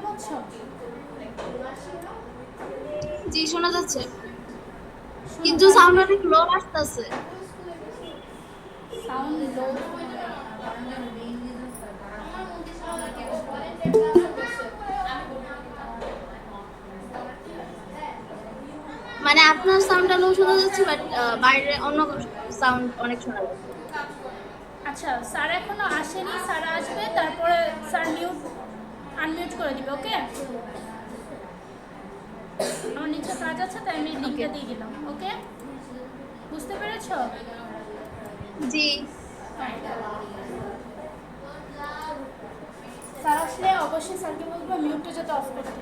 পাচ্ছ? জি শোনা যাচ্ছে, কিন্তু সাউন্ড অনেক লো আসতেছে। সাউন্ড লো? মানে আপনার সাউন্ডটা লো শোনা যাচ্ছে, বাট বাইরে অন্য সাউন্ড অনেক শোনা যাচ্ছে। আচ্ছা, স্যার এখনো আসেনি, স্যার আসবে তারপরে স্যার আনমিউট করে দিবে। ওকে, আমার নিচে কাজ আছে তাই আমি ওকে। লিঙ্কটা দিয়ে দিলাম। ওকে, বুঝতে পেরেছো? জি। স্যার আসলে অবশ্যই স্যারকে বলবো মিউটটা যাতে অফ করতে।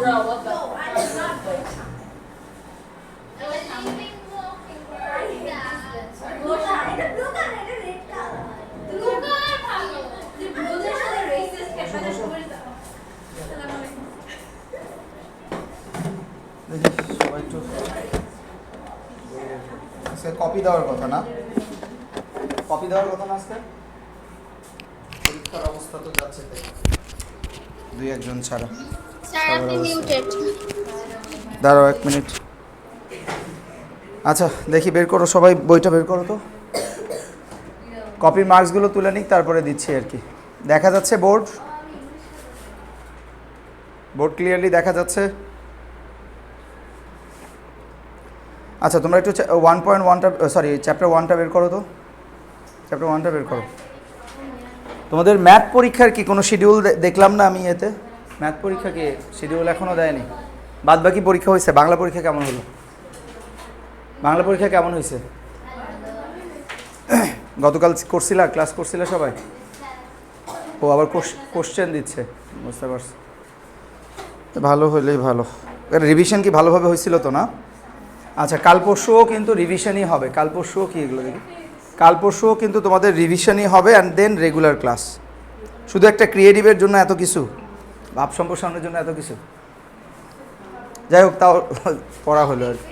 Bro, what the? সবাই একটু আজকে কপি দেওয়ার কথা না, কপি দেওয়ার কথা না আজকে, পরীক্ষার অবস্থা তো যাচ্ছে তাই, দুই একজন ছাড়া। স্যার আপনি মিউটেড। দাঁড়াও 1 মিনিট। আচ্ছা দেখি বের করো, সবাই বইটা বের করো তো, কপির মার্কসগুলো তুলে নিক তারপরে দিচ্ছি আর কি। দেখা যাচ্ছে বোর্ড? বোর্ড ক্লিয়ারলি দেখা যাচ্ছে? আচ্ছা তোমরা একটু 1.1টা সরি চ্যাপ্টার 1টা বের করো তো, চ্যাপ্টার 1টা বের করো। তোমাদের ম্যাথ পরীক্ষার কি কোনো শিডিউল দেখলাম না আমি এতে? ম্যাথ পরীক্ষা কি শিডিউল এখনও দেয়নি? বাদ বাকি পরীক্ষা হয়েছে। বাংলা পরীক্ষা কেমন হলো? বাংলা পরীক্ষা কেমন হয়েছে? গতকাল করছিলা, ক্লাস করছিলা সবাই? ও আবার কোশ্চেন দিচ্ছে, বুঝতে পারছি। ভালো হলেই ভালো। রিভিশন কি ভালোভাবে হয়েছিল তো না? আচ্ছা কাল পরশুও কিন্তু রিভিশনই হবে। কাল পরশুও কি এগুলো দেখি, কাল পরশুও কিন্তু তোমাদের রিভিশনই হবে অ্যান্ড দেন রেগুলার ক্লাস। শুধু একটা ক্রিয়েটিভের জন্য এত কিছু, ভাব সম্প্রসারণের জন্য এত কিছু, যাই হোক তাও পড়া হলো আর কি।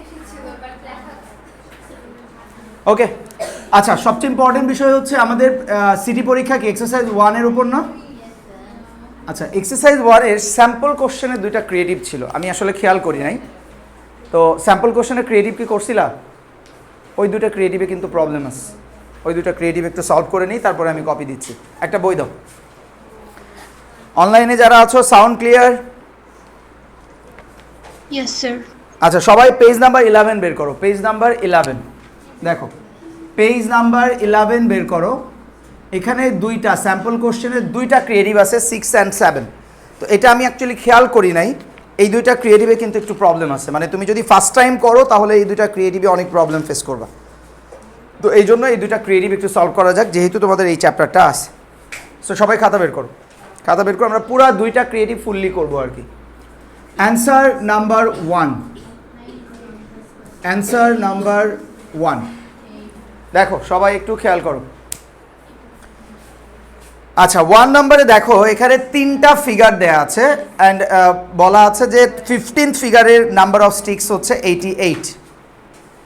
ওকে আচ্ছা, সবচেয়ে ইম্পর্টেন্ট বিষয় হচ্ছে আমাদের সিটি পরীক্ষা কি এক্সারসাইজ 1-এর উপর না? আচ্ছা এক্সারসাইজ 1-এর স্যাম্পল কোশ্চেনের 2টা ক্রিয়েটিভ ছিল, আমি আসলে খেয়াল করি নাই। তো স্যাম্পল কোশ্চেনের ক্রিয়েটিভ কি করছিলা? ওই 2টা ক্রিয়েটিভে কিন্তু প্রবলেম আছে, ওই 2টা ক্রিয়েটিভ একটু সলভ করে নিই তারপরে আমি কপি দিচ্ছি। একটা বই দাও। অনলাইনে যারা আছো সাউন্ড ক্লিয়ার? Yes sir. আচ্ছা সবাই পেজ নাম্বার 11 বের করো। পেজ নাম্বার 11 দেখো, পেজ নাম্বার 11 বের করো। এখানে 2টা স্যাম্পল কোশ্চেনের 2টা ক্রিয়েটিভ আছে 6 অ্যান্ড 7। তো এটা আমি অ্যাকচুয়ালি খেয়াল করি নাই, এই 2টা ক্রিয়েটিভে কিন্তু একটু প্রবলেম আছে। মানে তুমি যদি ফার্স্ট টাইম করো তাহলে এই 2টা ক্রিয়েটিভে অনেক প্রবলেম ফেস করবা। তো এই জন্য এই 2টা ক্রিয়েটিভ একটু সলভ করা যাক, যেহেতু তোমাদের এই চ্যাপ্টারটা আছে। সো সবাই খাতা বের করো, খাতা বের করো। আমরা পুরো 2টা ক্রিয়েটিভ ফুললি করবো আর কি। অ্যান্সার নাম্বার 1, অ্যান্সার নাম্বার 1 দেখো, সবাই একটু খেয়াল করো। আচ্ছা 1 নম্বরে দেখো, এখানে 3টা ফিগার দেয়া আছে অ্যান্ড বলা আছে যে 15th ফিগারের নাম্বার অফ স্টিক্স হচ্ছে 88।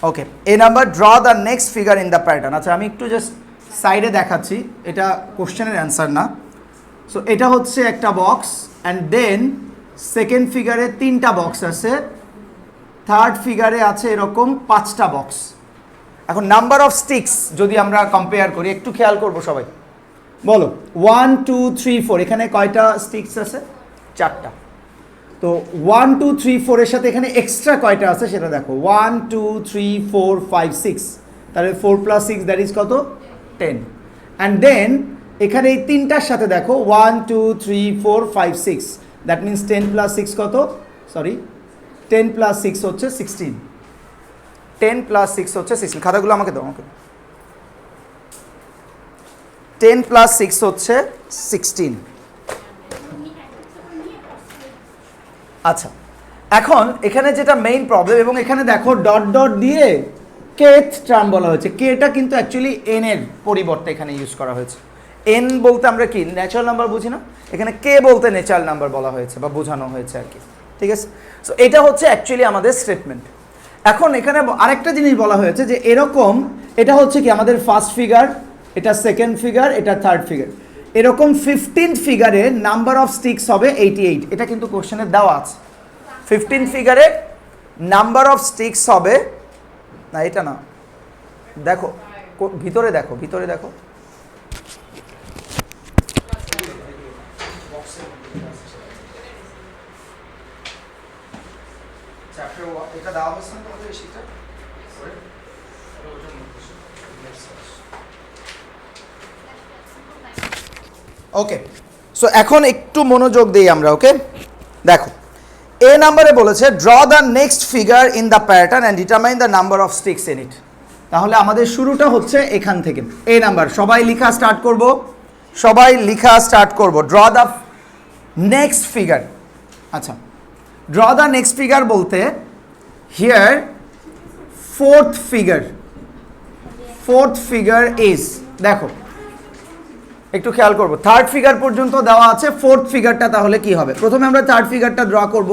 ওকে, এই number draw the next figure in the pattern. আচ্ছা আমি একটু জাস্ট সাইডে দেখাচ্ছি, এটা কোশ্চেনের অ্যান্সার না। সো এটা হচ্ছে একটা বক্স অ্যান্ড দেন সেকেন্ড ফিগারে 3টা বক্স আছে, থার্ড ফিগারে আছে এরকম 5টা বক্স। এখন নাম্বার অফ স্টিক্স যদি আমরা কম্পেয়ার করি, একটু খেয়াল করবো সবাই, বলো 1 2 3 4 এখানে কয়টা স্টিক্স আছে? 4টা। তো 1 2 3 4 এর সাথে এখানে এক্সট্রা কয়টা আছে সেটা দেখো, 1 2 3 4 5 6, তাহলে 4 + 6 দ্যাট ইজ কত? 10। অ্যান্ড দেন এখানে এই 3টার সাথে দেখো 1 2 3 4 5 6, দ্যাট মিনস 10 + 6 কত? সরি 10 + 6 হচ্ছে 16। 10 + 6 হচ্ছে 16। খাতাগুলো আমাকে দাও, আমাকে। 10 + 6 হচ্ছে 16। আচ্ছা এখন এখানে যেটা মেইন প্রবলেম, এবং এখানে দেখো ডট ডট দিয়ে কেথ টার্ম বলা হয়েছে। কেটা কিন্তু অ্যাকচুয়ালি এন এর পরিবর্তে এখানে ইউজ করা হয়েছে। এন বলতে আমরা কি ন্যাচারাল নাম্বার বুঝি না, এখানে কে বলতে ন্যাচারাল নাম্বার বলা হয়েছে বা বোঝানো হয়েছে আর কি, ঠিক আছে? সো এটা হচ্ছে অ্যাকচুয়ালি আমাদের স্টেটমেন্ট। এখন এখানে আরেকটা জিনিস বলা হয়েছে যে এরকম, এটা হচ্ছে কি আমাদের ফার্স্ট ফিগার, এটা সেকেন্ড ফিগার, এটা থার্ড ফিগার, এরকম 15th ফিগারে নাম্বার অফ স্টিক্স হবে 88। এটা কিন্তু কোশ্চেনে দেওয়া আছে। 15th ফিগারে নাম্বার অফ স্টিক্স হবে না, এটা না, দেখো ভিতরে দেখো, ভিতরে দেখো, এটা দেওয়া হচ্ছে না তোমাদের এই শীটটা? ওকে, সো এখন একটু মনোযোগ দিই আমরা। ওকে দেখো, এ নাম্বারে বলেছে draw the next figure in the pattern and determine the number of sticks in it. তাহলে আমাদের শুরুটা হচ্ছে এখান থেকে, এ নাম্বার। সবাই লেখা স্টার্ট করব, সবাই লেখা স্টার্ট করব। Draw the next figure. আচ্ছা ড্র দ্য নেক্সট ফিগার বলতে হিয়ার ফোর্থ ফিগার ইজ, দেখো একটু খেয়াল করবো, থার্ড ফিগার পর্যন্ত দেওয়া আছে, ফোর্থ ফিগারটা তাহলে কি হবে? প্রথমে আমরা থার্ড ফিগারটা ড্র করব।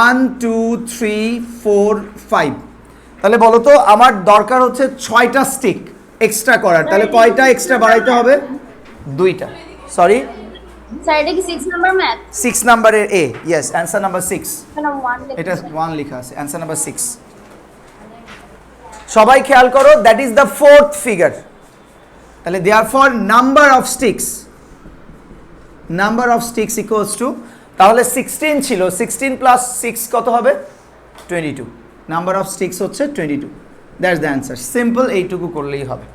1 2 3 4 5, তাহলে বলো তো আমার দরকার হচ্ছে 6টা স্টিক এক্সট্রা করার, তাহলে কয়টা এক্সট্রা বাড়াইতে হবে? 2টা। সরি, স্যার এটা কি 6 নাম্বার ম্যাথ? 6 নাম্বারের এ, ইয়েস, অ্যান্সার নাম্বার 6। এখানে 1 লেখা এটা আছে। 1 লেখা আছে, অ্যান্সার নাম্বার 6। সবাই খেয়াল করো, that is the fourth figure. তাহলে therefore number of sticks equals to, তাহলে 16 ছিল, 16 প্লাস 6 কত হবে? 22। নাম্বার অফ স্টিক্স হচ্ছে 22। That's the answer. সিম্পল, এইটুকু করলেই হবে।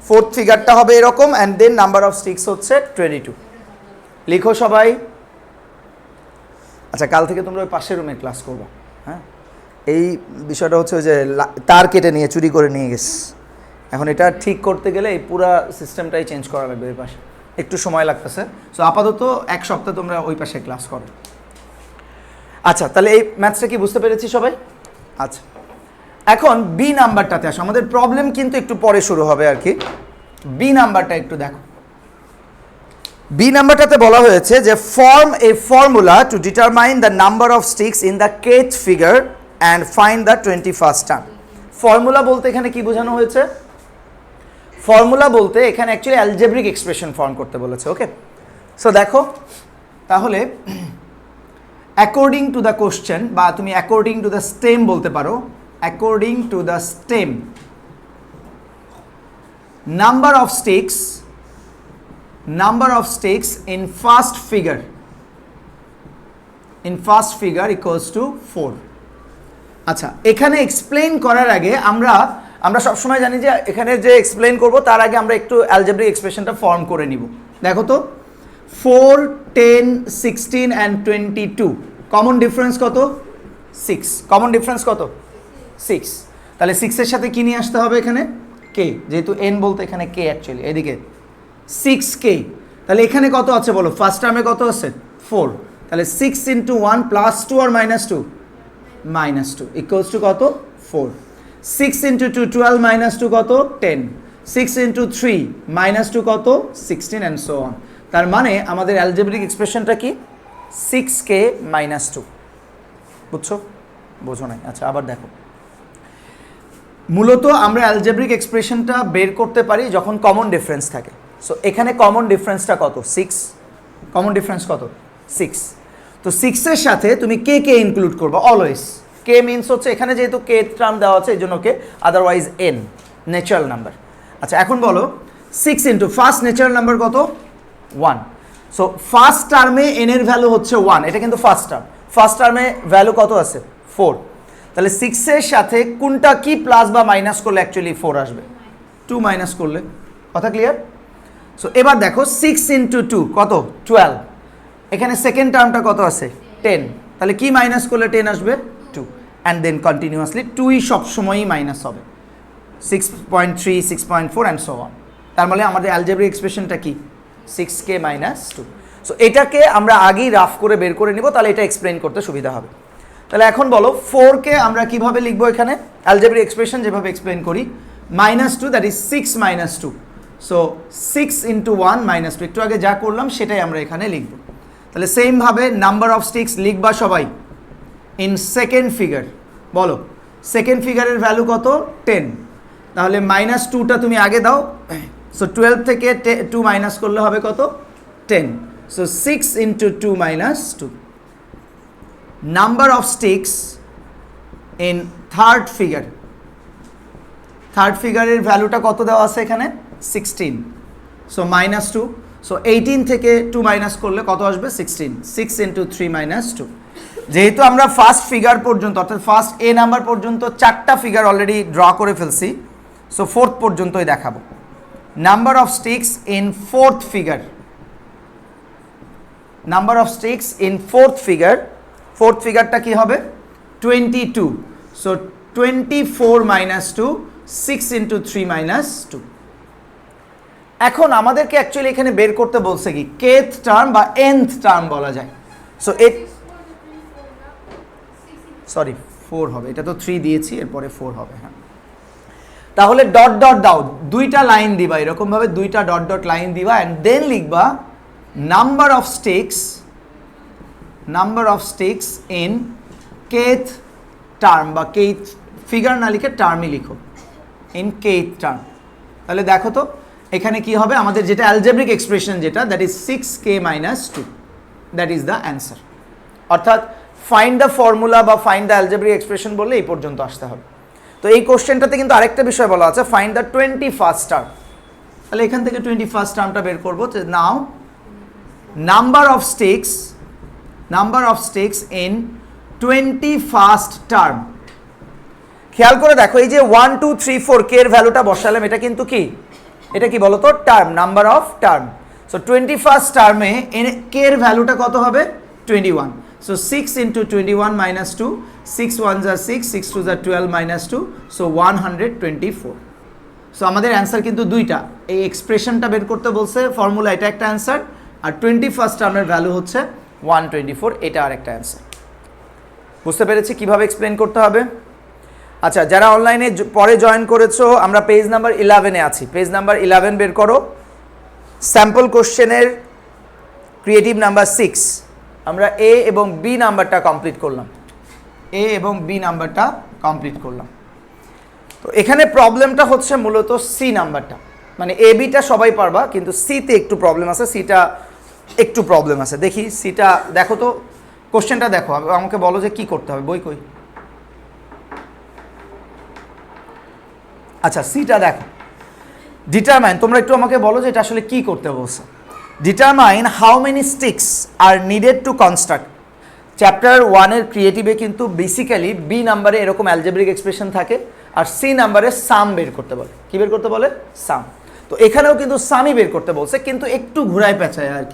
ফোর্থ ফিগারটা হবে এরকম, and then number of sticks হচ্ছে 22। লিখো সবাই। আচ্ছা, কাল থেকে তোমরা ওই পাশের রুমে ক্লাস করবে, হ্যাঁ? এই বিষয়টা হচ্ছে ওই যে তার কেটে নিয়ে চুরি করে নিয়ে গেছে, এখন এটা ঠিক করতে গেলে এই পুরা সিস্টেমটাই চেঞ্জ করা লাগবে। ওই পাশে একটু সময় লাগতেছে, সো আপাতত 1 সপ্তাহ তোমরা ওই পাশে ক্লাস করো। আচ্ছা, তাহলে এই ম্যাথসটা কি বুঝতে পেরেছি সবাই? আচ্ছা, এখন বি নাম্বারটাতে আসো। আমাদের প্রবলেম কিন্তু একটু পরে শুরু হবে আর কি। বি নাম্বারটা একটু দেখো। বি নাম্বারটাতে বলা হয়েছে যে form A formula to determine the number of sticks in the kth figure and find the 21st term. Formula বলতে এখানে কি বোঝানো হয়েছে? ফর্মুলা বলতে এখানে অ্যাকচুয়ালি অ্যালজেব্রিক এক্সপ্রেশন ফর্ম করতে বলেছে। ওকে, সো দেখো তাহলে অ্যাকর্ডিং টু দ্য কোশ্চেন, বা তুমি অ্যাকর্ডিং টু দ্য স্টেম বলতে পারো, according to the stem number of sticks in first figure equals to 4. আচ্ছা, এখানে এক্সপ্লেইন করার আগে আমরা সবসময় জানি যে এখানে যে এক্সপ্লেইন করব তার আগে আমরা একটু অ্যালজেব্রিক এক্সপ্রেশনটা ফর্ম করে নিব। দেখো তো 4 10 16 অ্যান্ড 22, কমন ডিফারেন্স কত? 6। কমন ডিফারেন্স কত? 6। তাহলে 6 এর সাথে কি নিয়ে আসতে হবে এখানে? কে, যেহেতু n বলতে এখানে কে অ্যাকচুয়ালি, এদিকে 6k। তাহলে এখানে কত আছে বলো? ফার্স্ট টার্মে কত আছে? 4। তাহলে 6 ইন্টু 1 প্লাস 2 আর মাইনাস 2? মাইনাস 2 ইকুয়ালস টু কত? 4। 6 ইন্টু 2 12 মাইনাস 2 কত? 10। 6 ইন্টু 3 মাইনাস 2 কত? 16 অ্যান্ড সো অন। তার মানে আমাদের অ্যালজেব্রিক এক্সপ্রেশনটা কি? 6k minus 2। বুঝছো? বোঝো নাই? আচ্ছা, আবার দেখো। মূলত আমরা অ্যালজেব্রিক এক্সপ্রেশনটা বের করতে পারি যখন কমন ডিফারেন্স থাকে। সো এখানে কমন ডিফারেন্সটা কত? 6। কমন ডিফারেন্স কত? 6। তো 6 এর সাথে তুমি কে ইনক্লুড করবে অলওয়েজ। কে মিনস হচ্ছে এখানে যেহেতু কে টার্ম দেওয়া আছে এই জন্য কে, আদারওয়াইজ এন ন্যাচারাল নাম্বার। আচ্ছা, এখন বলো 6 ইন্টু ফার্স্ট ন্যাচারাল নাম্বার কত? 1। সো ফার্স্ট টার্মে এন এর ভ্যালু হচ্ছে 1, এটা কিন্তু ফার্স্ট টার্ম। ফার্স্ট টার্মে ভ্যালু কত আছে? 4। তাহলে 6 এর সাথে কোনটা কি প্লাস বা মাইনাস করলে অ্যাকচুয়ালি 4 আসবে? 2 মাইনাস করলে। কথা ক্লিয়ার? সো এবার দেখো 6 ইন্টু 2 কত? 12। এখানে সেকেন্ড টার্মটা কত আছে? 10। তাহলে কি মাইনাস করলে 10 আসবে? 2। অ্যান্ড দেন কন্টিনিউয়াসলি 2ই সবসময়ই মাইনাস হবে, 6.3 6.4 অ্যান্ড সো অন। তার মানে আমাদের অ্যালজেব্রিক এক্সপ্রেশনটা কি? 6k minus 2। সো এটাকে আমরা আগেই রাফ করে বের করে নিব, তাহলে এটা এক্সপ্লেন করতে সুবিধা হবে। তাহলে এখন বলো 4কে আমরা কিভাবে লিখবো? এখানে অ্যালজেব্রিক এক্সপ্রেশন যেভাবে এক্সপ্লেন করি, -2 that is 6 minus 2। So 6 into 1 minus 2, একটু আগে যা করলাম সেটাই আমরা এখানে লিখব। তাহলে সেমভাবে নাম্বার অফ স্টিক্স লিখবা সবাই ইন সেকেন্ড ফিগার। বলো সেকেন্ড ফিগারের ভ্যালু কত? 10। তাহলে -2টা তুমি আগে দাও। সো 12 থেকে 2 মাইনাস করলে হবে কত? 10। So 6 into 2 minus 2। Number of sticks in third ফিগারের ভ্যালুটা কত দেওয়া আছে এখানে? 16। সো -2। সো 18 থেকে 2 মাইনাস করলে কত আসবে? 16। 6 ইন্টু 3 মাইনাস 2। যেহেতু আমরা ফার্স্ট ফিগার পর্যন্ত অর্থাৎ ফার্স্ট এ নাম্বার পর্যন্ত 4টা ফিগার অলরেডি ড্র করে ফেলছি, সো ফোর্থ পর্যন্তই দেখাবো। Number of sticks in fourth figure, number of sticks in fourth ফিগারটা কি হবে? 22। So 24 minus 2, 6 into 3 minus 2। এখন আমাদেরকে অ্যাকচুয়ালি এখানে বের করতে বলছে কি? kth টার্ম বা nth টার্ম বলা যায়। সো সরি 4 হবে, এটা তো 3 দিয়েছি, এরপরে 4 হবে। হ্যাঁ, তাহলে ডট ডট দাও, দুইটা লাইন দিবা এরকমভাবে, দুইটা ডট ডট লাইন দিবা অ্যান্ড দেন লিখবা number of sticks in kth term, বা কেথ ফিগার না লিখে টার্মই লিখো, ইন কেথ টার্ম। তাহলে দেখো তো এখানে কি হবে, আমাদের যেটা অ্যালজেব্রিক এক্সপ্রেশন যেটা, that is 6k - 2, that is the answer. অর্থাৎ ফাইন্ড দ্য ফর্মুলা বা ফাইন্ড দ্য অ্যালজেব্রিক এক্সপ্রেশন বললে এই পর্যন্ত আসতে হবে। তো এই কোশ্চেনটাতে কিন্তু আরেকটা বিষয় বলা আছে, ফাইন্ড দ্য 21st টার্ম। তাহলে এখান থেকে 21st টার্মটা বের করবো। Now number of sticks in 21st term. খেয়াল করে দেখো, এই যে 1 2 3 4 কে এর ভ্যালুটা বসালাম, এটা কিন্তু কি, এটা কি বলো তো, term, number of term. So 21st টার্মে কে এর ভ্যালুটা কত হবে, 21। So 6 × 21 - 2, 6 1 = 6, 6 2 = 12 - 2, so 124। সো আমাদের অ্যান্সার কিন্তু দুইটা, এই এক্সপ্রেশনটা বের করতে বলছে ফর্মুলা, এটা একটা অ্যান্সার, আর 21st টার্মের ভ্যালু হচ্ছে 124, এটা আর একটা অ্যান্সার। বুঝতে পেরেছি কিভাবে এক্সপ্লেন করতে হবে? আচ্ছা, যারা অনলাইনে পরে জয়েন করেছো, আমরা পেজ নাম্বার 11-এ আছি, পেজ নাম্বার 11 বের করো। স্যাম্পল কোশ্চেনের ক্রিয়েটিভ নাম্বার 6, আমরা এ এবং বি নাম্বারটা কমপ্লিট করলাম। তো এখানে প্রবলেমটা হচ্ছে মূলত সি নাম্বারটা, মানে এ বিটা সবাই পারবা, কিন্তু সিতে একটু প্রবলেম আছে, দেখি সিটা দেখো তো, কোশ্চেনটা দেখো, আমাকে বলো যে কি করতে হবে, বই কই? আচ্ছা, সিটা দেখো, ডিটারমাইন, তোমরা একটু আমাকে বলো যে এটা আসলে কি করতে বলছে। Determine how many sticks are needed to construct. Chapter 1-এর ক্রিয়েটিভে কিন্তু বেসিক্যালি বি নাম্বারে এরকম অ্যালজেব্রিক এক্সপ্রেশন থাকে, আর সি নাম্বারে সাম বের করতে বলে। কি বের করতে বলে? সাম। তো এখানেও কিন্তু সামই বের করতে বলছে, কিন্তু একটু ঘুরায় পেঁচায় আর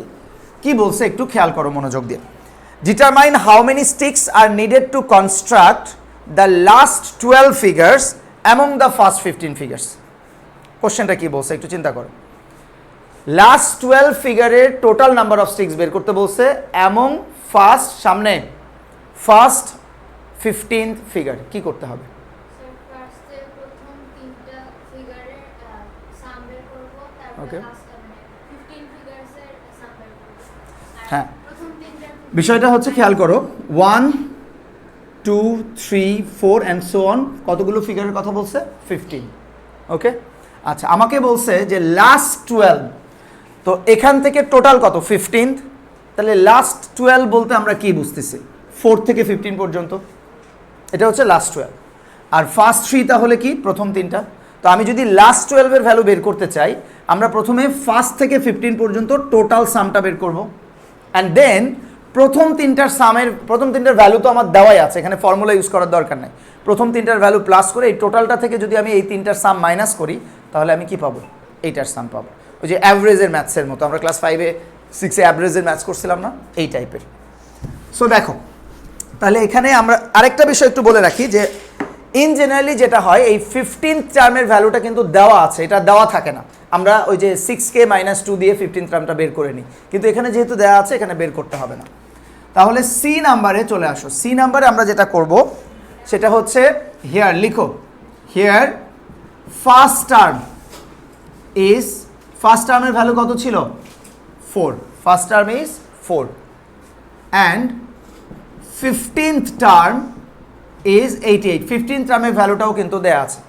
কি বলছে একটু খেয়াল করো মনোযোগ দিয়ে। Determine how many sticks are needed to construct the last 12 figures among the first 15 figures. কোশ্চেনটা কি বলছে একটু চিন্তা করো। লাস্ট 12 ফিগারের টোটাল নাম্বার অফ স্টিক্স বের করতে বলছে অ্যামং ফার্স্ট 15th ফিগার। কি করতে হবে? ওকে, হ্যাঁ, বিষয়টা হচ্ছে খেয়াল করো, 1 2 3 4 অ্যান্ড সো অন, কতগুলো ফিগারের কথা বলছে? 15। ওকে, আচ্ছা, আমাকে বলছে যে লাস্ট 12, তো এখান থেকে টোটাল কত? 15th। তাহলে লাস্ট 12 বলতে আমরা কি বুঝতেছি? 4 থেকে 15 পর্যন্ত, এটা হচ্ছে লাস্ট 12। আর ফার্স্ট 3 তাহলে কি? প্রথম তিনটা। তো আমি যদি লাস্ট 12-এর ভ্যালু বের করতে চাই, আমরা প্রথমে ফার্স্ট থেকে 15 পর্যন্ত টোটাল সামটা বের করব, অ্যান্ড দেন প্রথম তিনটার ভ্যালু তো আমার দেওয়াই আছে, এখানে ফর্মুলা ইউজ করার দরকার নাই। প্রথম তিনটার ভ্যালু প্লাস করে এই টোটালটা থেকে যদি আমি এই তিনটার সাম মাইনাস করি, তাহলে আমি কি পাবো? এইটার সাম পাবো। ওই যে অ্যাভারেজের ম্যাথসের মতো, আমরা ক্লাস 5-এ 6-এ অ্যাভারেজের ম্যাথস করছিলাম না, এই টাইপের। সো দেখো, তাহলে এখানে আমরা আরেকটা বিষয় একটু বলে রাখি যে ইন জেনারেলি যেটা হয়, এই 15th টার্মের ভ্যালুটা কিন্তু দেওয়া আছে, এটা দেওয়া থাকে না। আমরা ওই যে 6k - 2 দিয়ে 15th টার্মটা বের করে নিই, কিন্তু এখানে যেহেতু দেওয়া আছে, এখানে বের করতে হবে না। তাহলে সি নাম্বারে চলে আসো। সি নাম্বারে আমরা যেটা করব সেটা হচ্ছে, হিয়ার লিখো, হিয়ার ফার্স্ট টার্মের ভ্যালু কত ছিল? 4। First term is 4 and 15th term is 88। 15th টার্মের ভ্যালুটাও কিন্তু দেয়া আছে।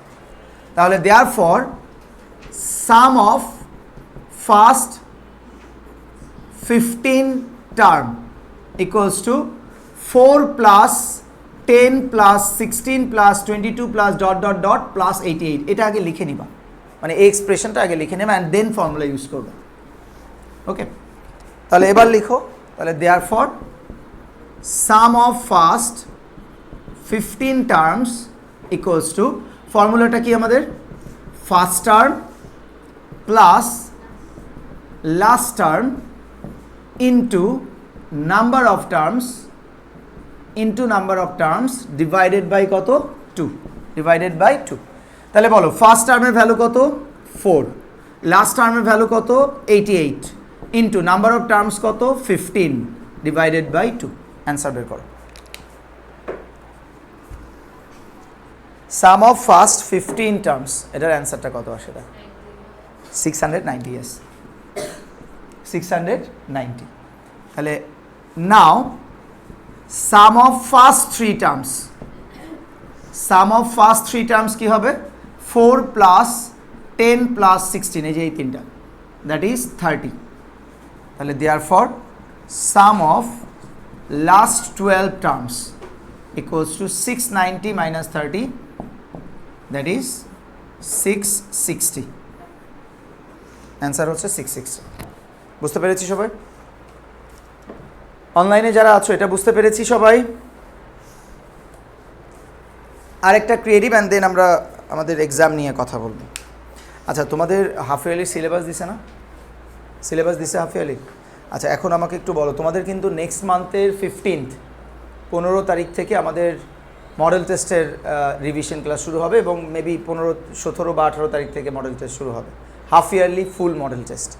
তাহলে therefore sum of first 15 term equals to 4 plus 10 plus 16 plus 22 plus ... plus 88। এটা আগে লিখে নিবা, মানে এই এক্সপ্রেশনটা আগে লিখে নেবা অ্যান্ড দেন ফর্মুলা ইউজ করবে। ওকে, তাহলে এবার লিখো, তাহলে therefore sum of first 15 terms equals to, ফর্মুলাটা কি আমাদের? First term plus last term into number of terms divided by কত? 2, ডিভাইডেড বাই 2। তাহলে বলো, ফার্স্ট টার্মের ভ্যালু কত? 4, লাস্ট টার্মের ভ্যালু কত? 88, ইন্টু নাম্বার অফ টার্মস কত? 15, ডিভাইডেড বাই 2। অ্যান্সার বের করো। সাম অফ ফার্স্ট 15 টার্মস, এটার অ্যান্সারটা কত আসে? 690, ইয়েস 690। তাহলে now sum of first 3 terms, sum of first 3 terms কি হবে? 4 প্লাস 10 প্লাস 16, এই যে এই তিনটা, দ্যাট ইজ 30। তাহলে therefore some of last 12 terms equals to 690 minus 30, that is 660। Answer হচ্ছে 660। বুঝতে পেরেছি সবাই? অনলাইনে যারা আছো এটা বুঝতে পেরেছি সবাই? আরেকটা ক্রিয়েটিভ অ্যান্ড দেন আমরা আমাদের এক্সাম নিয়ে কথা বলবো। আচ্ছা, তোমাদের হাফ ইয়ারলি সিলেবাস দিছে না? সিলেবাস দিছে হাফ ইয়ারলি? আচ্ছা, এখন আমাকে একটু বলো, তোমাদের কিন্তু নেক্সট মান্থের 15 তারিখ থেকে আমাদের মডেল টেস্টের রিভিশন ক্লাস শুরু হবে এবং মেবি 15, 17 বা 18 তারিখ থেকে মডেল টেস্ট শুরু হবে, হাফ ইয়ারলি ফুল মডেল টেস্ট।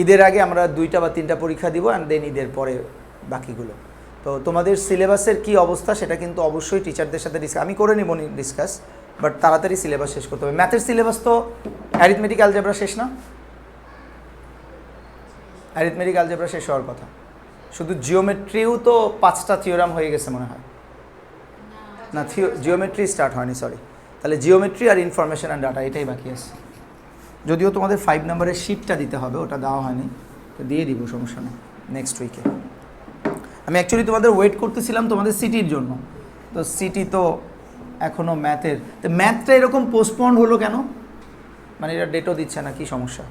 ঈদের আগে আমরা 2টা বা 3টা পরীক্ষা দিব অ্যান্ড দেন ঈদের পরে বাকিগুলো। তো তোমাদের সিলেবাসের কি অবস্থা সেটা কিন্তু অবশ্যই টিচারদের সাথে আমি করে নিব ডিসকাস, বাট তাড়াতাড়ি সিলেবাস শেষ করতে হবে। ম্যাথের সিলেবাস তো অ্যারিথমেটিক অ্যালজেব্রা শেষ না? অ্যারিথমেটিক অ্যালজেব্রা শেষ হওয়ার কথা, শুধু জিওমেট্রিও তো 5টা থিওরাম হয়ে গেছে মনে হয় না? জিওমেট্রি স্টার্ট হয়নি, সরি। তাহলে জিওমেট্রি আর ইনফরমেশন অ্যান্ড ডাটা এটাই বাকি আছে। যদিও তোমাদের 5 নম্বরের শিটটা দিতে হবে, ওটা দেওয়া হয়নি, তো দিয়ে দিব, সমস্যা নেই, নেক্সট উইকে। আমি অ্যাকচুয়ালি তোমাদের ওয়েট করতেছিলাম তোমাদের সিটির জন্য, তো সিটি তো এখনও ম্যাথের, তো ম্যাথটা এরকম পোস্টপন্ড হলো কেন? মানে এটা ডেটও দিচ্ছে না, কি সমস্যা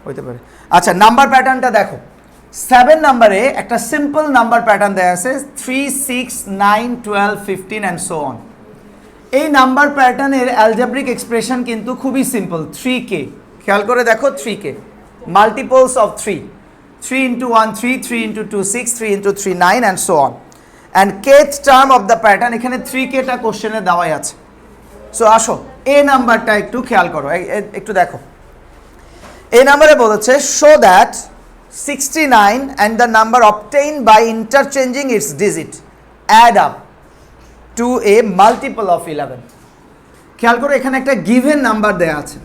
হইতে পারে? আচ্ছা, নাম্বার প্যাটার্নটা দেখো। 7 নাম্বারে একটা সিম্পল নাম্বার প্যাটার্ন দেওয়া আছে 3, 6, 9, 12, 15 অ্যান্ড সো অন। এই নাম্বার প্যাটার্নের অ্যালজেব্রিক এক্সপ্রেশন কিন্তু খুবই সিম্পল। 3k, খেয়াল করে দেখো, 3k multiples of 3, 3 into 1 3, 3 into 2 6, 3 into 3 9 and so on. And kth term of the pattern, এখানে 3kটা কোশ্চেনে দেওয়াই আছে। সো আসো এ নাম্বারটা একটু খেয়াল করো, একটু দেখো। এই নাম্বারে বলেছে show that 69 and the number obtained by interchanging its digit add up to a multiple of 11. খেয়াল করো, এখানে একটা গিভেন নাম্বার দেয়া আছে,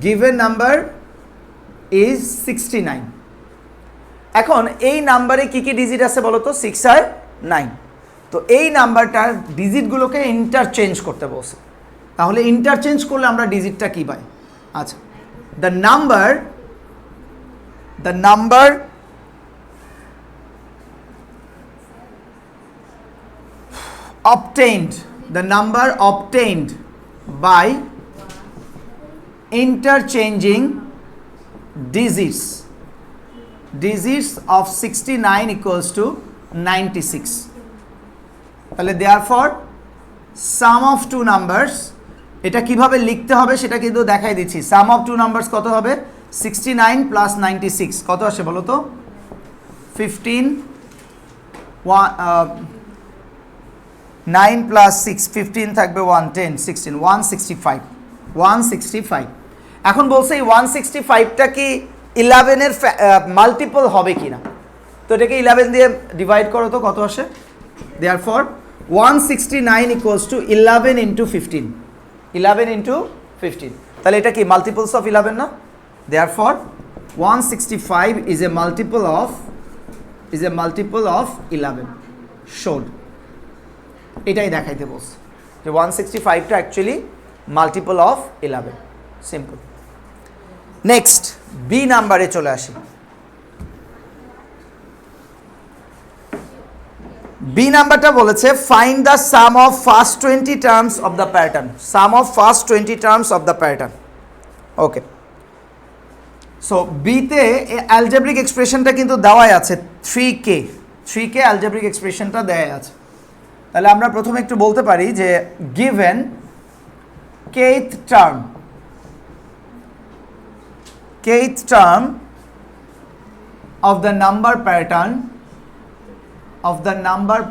গিভেন নাম্বার ইজ 69। এখন এই নাম্বারে কি কি ডিজিট আছে বলো তো? 6 আর 9। তো এই নাম্বারটার ডিজিটগুলোকে ইন্টারচেঞ্জ করতে বলছে, তাহলে ইন্টারচেঞ্জ করলে আমরা ডিজিটটা কি পাই? আচ্ছা, the number obtained by interchanging digits of 69 equals to 96. তাহলে therefore sum of two numbers, এটা কিভাবে লিখতে হবে সেটা কিন্তু দেখাই দিচ্ছি। সাম অফ টু নাম্বারস কত হবে? 69 প্লাস 96 কত আসে বলো তো? 15, 9 প্লাস 6 15 থাকবে 1 10 16 165। এখন বলছে এই 165টা কি 11-এর মাল্টিপল হবে কিনা, তো এটাকে 11 দিয়ে ডিভাইড করো তো কত আসে? Therefore 169 equals to 11 into 15, 11 into 15, তাহলে এটা কি মাল্টিপলস অফ 11 না? Therefore 165 is a multiple of 11 showed. এটাই দেখাইতে বলছে যে 165টা actually multiple of 11, simple. Next B নাম্বারে চলে আসি। বি নাম্বারটা বলেছে find the sum of first 20 terms of the pattern, sum of first 20 terms of the pattern. Okay, so বিতে অ্যালজেব্রিক এক্সপ্রেশনটা কিন্তু দেওয়াই আছে 3k অ্যালজেব্রিক এক্সপ্রেশনটা দেওয়া আছে। তাহলে আমরা প্রথমে একটু বলতে পারি যে given kth term of the number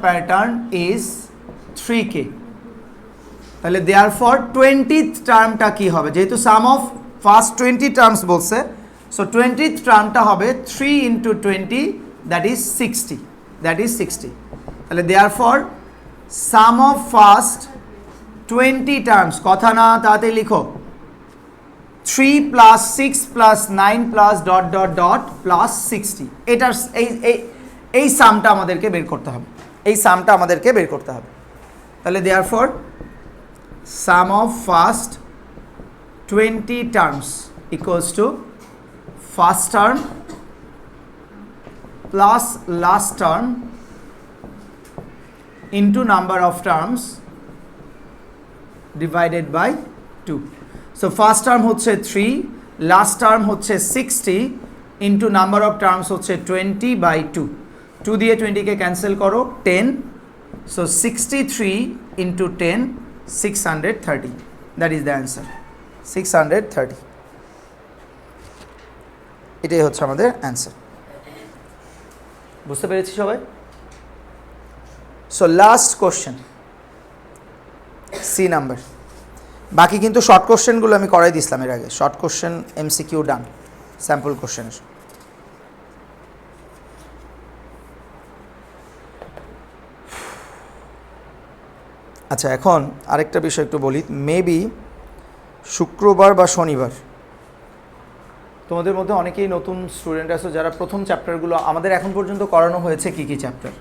pattern is 3k. তাহলে therefore 20th টার্মটা কি হবে? যেহেতু সাম অফ ফার্স্ট 20 টার্মস বলছে, সো 20th টার্মটা হবে 3 into 20, দ্যাট ইজ 60। তাহলে therefore some of first 20 terms, কথা না তাড়াতাড়ি লিখো, 3 plus 6 plus 9 plus dot dot dot plus 60, এটার এই সামটা আমাদেরকে বের করতে হবে, এই সামটা আমাদেরকে বের করতে হবে। তাহলে therefore some of first 20 terms equals to first term plus last term into number of terms divided by 2. So first term হচ্ছে 3, last term হচ্ছে 60 into number of terms হচ্ছে 20 by 2. 2 দিয়ে 20 কে ক্যান্সেল করো, 10. So 63 into 10, 630. That is the answer. 630. এটাই হচ্ছে আমাদের answer. বুঝতে পেরেছি সবাই? So last question, C number. বাকি কিন্তু শর্ট কোশ্চেনগুলো আমি করাই দিছিলাম এর আগে, short question MCQ done, sample কোশ্চেনের। আচ্ছা, এখন আরেকটা বিষয় একটু বলি, মেবি শুক্রবার বা শনিবার তোমাদের মধ্যে অনেকেই নতুন স্টুডেন্ট আছো যারা প্রথম চ্যাপ্টারগুলো আমাদের এখন পর্যন্ত করানো হয়েছে। কী কী চ্যাপ্টার?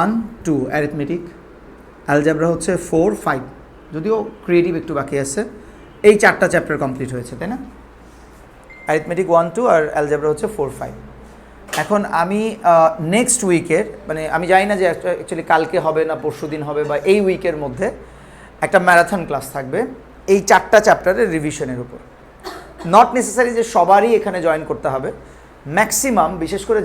1, 2 অ্যারিথমেটিক, অ্যালজেব্রা হচ্ছে 4, 5, যদিও ক্রিয়েটিভ একটু বাকি আছে। এই 4টা চ্যাপ্টার কমপ্লিট হয়েছে, তাই না? অ্যারিথমেটিক 1, 2 আর অ্যালজেব্রা হচ্ছে 4, 5। এখন আমি নেক্সট উইকের, মানে আমি জানি না যে অ্যাকচুয়ালি কালকে হবে না পরশু দিন হবে বা এই উইকের মধ্যে একটা ম্যারাথন ক্লাস থাকবে এই 4টা চ্যাপ্টারের রিভিশনের উপর। নট নেসেসারি যে সবারই এখানে জয়েন করতে হবে, ম্যাক্সিমাম, বিশেষ করে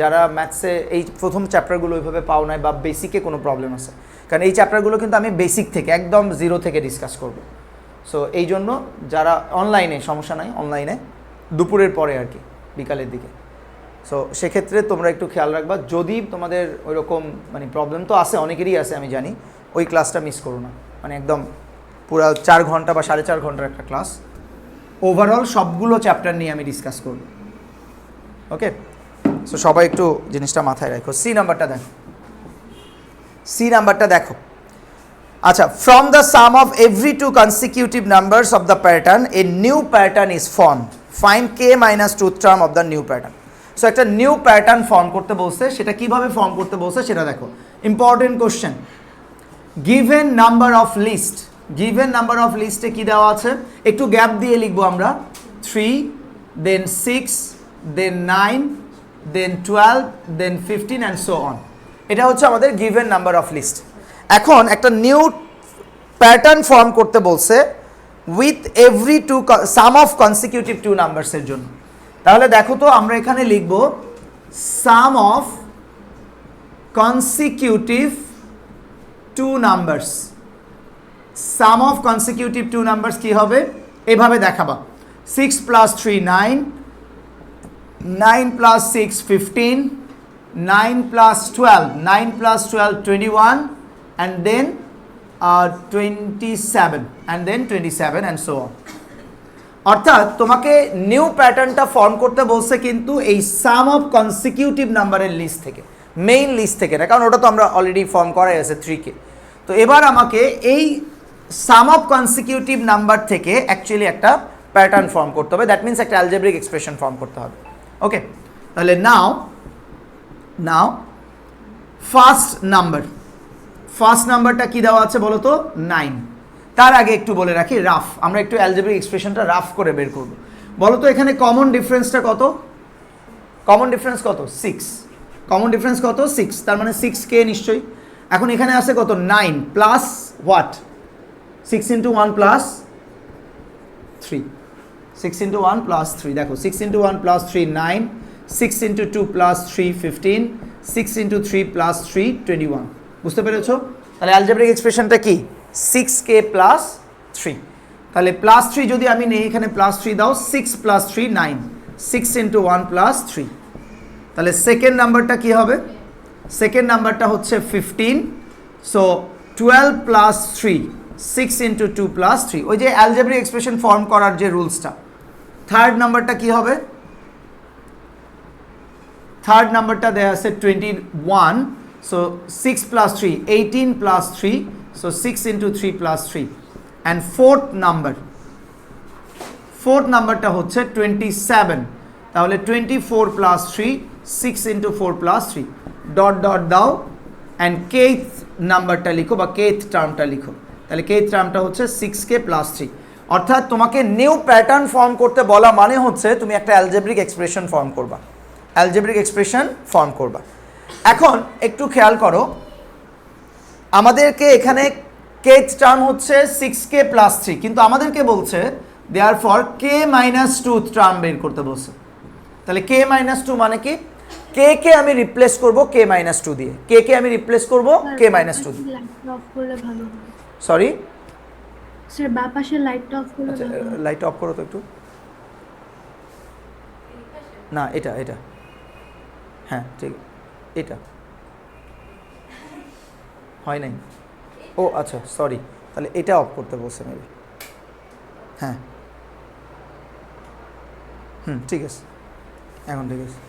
যারা ম্যাথসে এই প্রথম চ্যাপ্টারগুলো ওইভাবে পাও নাই বা বেসিকে কোনো প্রবলেম আছে, কারণ এই চ্যাপ্টারগুলো কিন্তু আমি বেসিক থেকে একদম জিরো থেকে ডিসকাস করব। সো এই জন্য যারা অনলাইনে, সমস্যা নাই, অনলাইনে দুপুরের পরে আর কি, বিকালের দিকে। সো সেক্ষেত্রে তোমরা একটু খেয়াল রাখবা, যদি তোমাদের ওইরকম মানে প্রবলেম তো আছে, অনেকেরই আছে আমি জানি, ওই ক্লাসটা মিস করো না। মানে একদম পুরো 4 ঘন্টা বা 4.5 ঘন্টার একটা ক্লাস, ওভারঅল সবগুলো চ্যাপ্টার নিয়ে আমি ডিসকাস করব। ওকে, সো সবাই একটু জিনিসটা মাথায় রাখো। সি নাম্বারটা দেখো, সি নাম্বারটা দেখো। আচ্ছা, from the sum of every 2 consecutive numbers of the pattern a new pattern is form, find k - tooth term of the new pattern. So একটা নিউ প্যাটার্ন ফর্ম করতে বলছে, সেটা কিভাবে ফর্ম করতে বলছে সেটা দেখো। Important question, given number of list, given number of লিস্টে কী দেওয়া আছে, একটু গ্যাপ দিয়ে লিখবো আমরা, 3, দেন 6, দেন 9, দেন 12, দেন 15 অ্যান্ড সো অন। এটা হচ্ছে আমাদের গিভেন নাম্বার অফ লিস্ট। এখন একটা নিউ প্যাটার্ন ফর্ম করতে বলছে with every 2 sum of consecutive 2 নাম্বারসের জন্য। তাহলে দেখো তো, আমরা এখানে লিখব sum of consecutive 2 numbers. Sum of consecutive 2 numbers কী হবে, এভাবে দেখাবা, 6 + 3 9, 9 + 6 15, 9 + 12, 9 + 12 21, and then 27, and then 27 and so on. অর্থাৎ তোমাকে নিউ প্যাটার্নটা ফর্ম করতে বলছে কিন্তু এই সাম অফ কনসিকিউটিভ নাম্বারের লিস্ট থেকে, মেইন লিস্ট থেকে না, কারণ ওটা তো আমরা অলরেডি ফর্ম করাই আছে 3কে। তো এবার আমাকে এই সাম অফ কনসিকিউটিভ নাম্বার থেকে অ্যাকচুয়ালি একটা প্যাটার্ন ফর্ম করতে হবে, দ্যাট মিনস একটা অ্যালজেব্রিক এক্সপ্রেশন ফর্ম করতে হবে। ওকে, তাহলে নাও ফার্স্ট নাম্বারটা কি দেওয়া আছে বলো তো, 9। তার আগে একটু বলে রাখি, রাফ, আমরা একটু অ্যালজেব্রিক এক্সপ্রেশনটা রাফ করে বের করব। বলো তো এখানে কমন ডিফারেন্সটা কত? কমন ডিফারেন্স কত? 6। কমন ডিফারেন্স কত? 6, তার মানে 6k নিশ্চয়ই। এখন এখানে আছে কত? 9 প্লাস হোয়াট? 6 × 1 + 3, 6 × 1 + 3, দেখো 6 × 1 + 3 9, 6 × 2 + 3 15, 6 × 3 + 3 21। বুঝতে পেরেছো? তাহলে অ্যালজেব্রিক এক্সপ্রেশনটা কি? 6k + 3। তাহলে +3 যদি আমি নেই, এখানে +3 দাও, 6 + 3 9, 6 × 1 + 3। তাহলে সেকেন্ড নাম্বারটা কি হবে? সেকেন্ড নাম্বারটা হচ্ছে 15। সো 12 + 3, 6 × 2 + 3, ওই যে অ্যালজেব্রিক এক্সপ্রেশন ফর্ম করার যে রুলসটা। থার্ড নাম্বারটা কি হবে? থার্ড নাম্বারটা দেওয়া আছে 21, so 6 plus 3 18 plus 3, so 6 into 3 plus 3। And fourth নাম্বারটা হচ্ছে 27, তাহলে 24 plus 3 6 into 4 plus 3 dot dot দাও অ্যান্ড কেথ নাম্বারটা লিখো বা কেথ টার্মটা লিখো। তাহলে কেথ টার্মটা হচ্ছে 6k প্লাস 3। অর্থাৎ তোমাকে নিউ প্যাটার্ন ফর্ম করতে বলা মানে হচ্ছে তুমি একটা অ্যালজেব্রিক এক্সপ্রেশন ফর্ম করবা। এখন একটু খেয়াল করো, আমাদেরকে এখানে কেথ টার্ম হচ্ছে 6k প্লাস 3, কিন্তু আমাদেরকে বলছে দেয়ারফর k মাইনাস 2 টার্ম বের করতে বলছে। তাহলে k মাইনাস 2 মানে কি, k কে আমি রিপ্লেস করব k মাইনাস 2 দিয়ে, k কে আমি রিপ্লেস করব k মাইনাস 2 দিয়ে। লাইটটা অফ করলে ভালো হয় সরি স্যার, বাঁ পাশের লাইটটা অফ করলে ভালো হয়। লাইট অফ করো তো একটু। না এটা হ্যাঁ ঠিক, এটা হয় নাই। ও আচ্ছা সরি, তাহলে এটা অফ করতে বলছে মেবি। হ্যাঁ ঠিক আছে, এখন ঠিক আছে।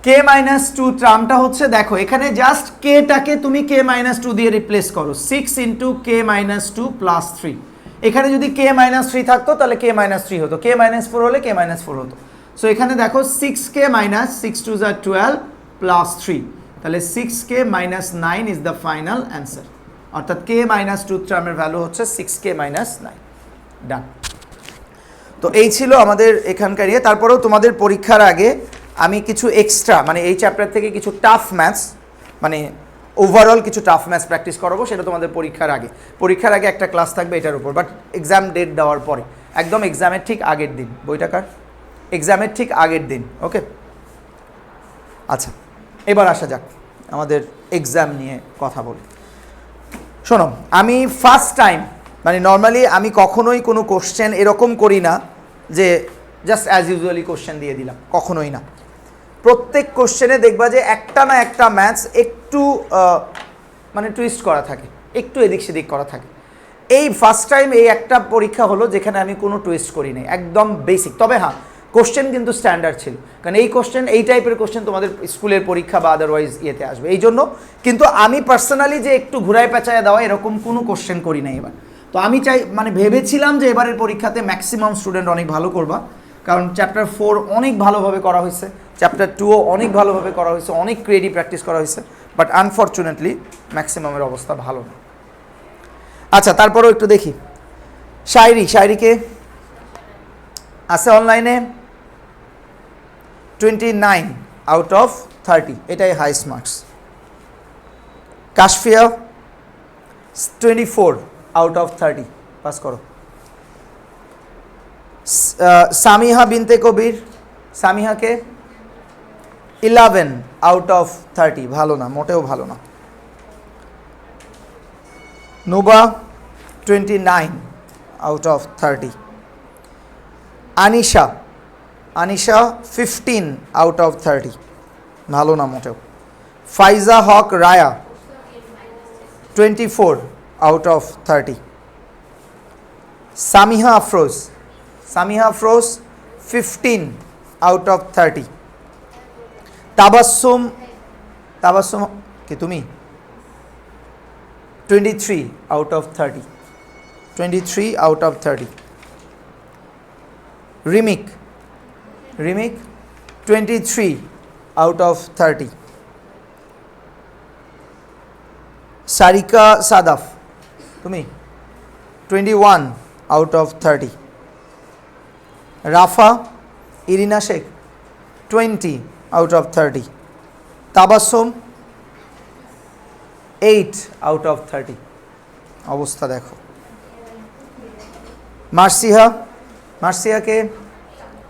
কে মাইনাস 2 টার্মটা হচ্ছে, দেখো এখানে জাস্ট কেটাকে তুমি কে মাইনাস 2 দিয়ে রিপ্লেস করো, 6 ইন্টু কে মাইনাস 2 প্লাস 3। এখানে যদি কে মাইনাস 3 থাকতো তাহলে কে মাইনাস 3 হতো, কে মাইনাস 4 হলে কে মাইনাস 4 হতো। সো এখানে দেখো 6k মাইনাস 6 2 যা 12 প্লাস 3, তাহলে 6k minus 9 is the final answer. অর্থাৎ কে মাইনাস 2 টার্মের ভ্যালু হচ্ছে 6k মাইনাস 9। ডান। তো এই ছিল আমাদের এখানকার ইয়ে। তারপরেও তোমাদের পরীক্ষার আগে আমি কিছু এক্সট্রা, মানে এই চ্যাপ্টার থেকে কিছু টাফ ম্যাথস, মানে ওভারঅল কিছু টাফ ম্যাথস প্র্যাকটিস করাবো, সেটা তোমাদের পরীক্ষার আগে একটা ক্লাস থাকবে এটার উপর, বাট এক্সাম ডেট দেওয়ার পরে, একদম এক্সামের ঠিক আগের দিন, বইটাকার এক্সামের ঠিক আগের দিন। ওকে আচ্ছা, এবার আসা যাক আমাদের এক্সাম নিয়ে কথা বলি। শোনো, আমি ফার্স্ট টাইম, মানে নর্মালি আমি কখনোই কোনো কোশ্চেন এরকম করি না যে জাস্ট অ্যাজ ইউজুয়ালি কোশ্চেন দিয়ে দিলাম, কখনোই না। প্রত্যেক কোশ্চেনে দেখবা যে একটা না একটা ম্যাথস একটু মানে টুইস্ট করা থাকে, একটু এদিক সেদিক করা থাকে। এই ফার্স্ট টাইম এই একটা পরীক্ষা হলো যেখানে আমি কোনো টুইস্ট করি নাই, একদম বেসিক। তবে হ্যাঁ, কোশ্চেন কিন্তু স্ট্যান্ডার্ড ছিল, কারণ এই টাইপের কোশ্চেন তোমাদের স্কুলের পরীক্ষা বা আদারওয়াইজ ইয়েতে আসবে, এই জন্য। কিন্তু আমি পার্সোনালি যে একটু ঘুরায় পেঁচায় দেওয়া এরকম কোনো কোশ্চেন করি নাই এবার। তো আমি মানে ভেবেছিলাম যে এবারের পরীক্ষাতে ম্যাক্সিমাম স্টুডেন্ট অনেক ভালো করবা, কারণ চ্যাপ্টার 4 অনেক ভালোভাবে করা হয়েছে, চ্যাপ্টার 2ও অনেক ভালোভাবে করা হয়েছে, অনেক ক্রিয়েটিভ প্র্যাকটিস করা হয়েছে, বাট আনফর্চুনেটলি ম্যাক্সিমামের অবস্থা ভালো না। আচ্ছা, তারপরেও একটু দেখি শায়রিকে আছে অনলাইনে 29 আউট অফ 30, এটাই highest marks. Kashfia 24 out of 30, pass করো। সামিহা বিনতে কবির, সামিহাকে 11 আউট অফ 30, ভালো না, মোটেও ভালো না। Nuba 29 out of 30। Anisha 15 out of 30, ভালো না মোটেও। Faiza Haque Raya 24 out of 30। Samiha Afroz 15 out of 30। Tabassum কি তুমি 23 out of 30, 23 out of 30। Rimik 23 out of 30। Sarika Sadaf তুমি 21 out of 30। Rafa Irina Sheikh 20 out of 30। তাবাসসুম 8 আউট অফ 30, অবস্থা দেখো। মার্সিয়াকে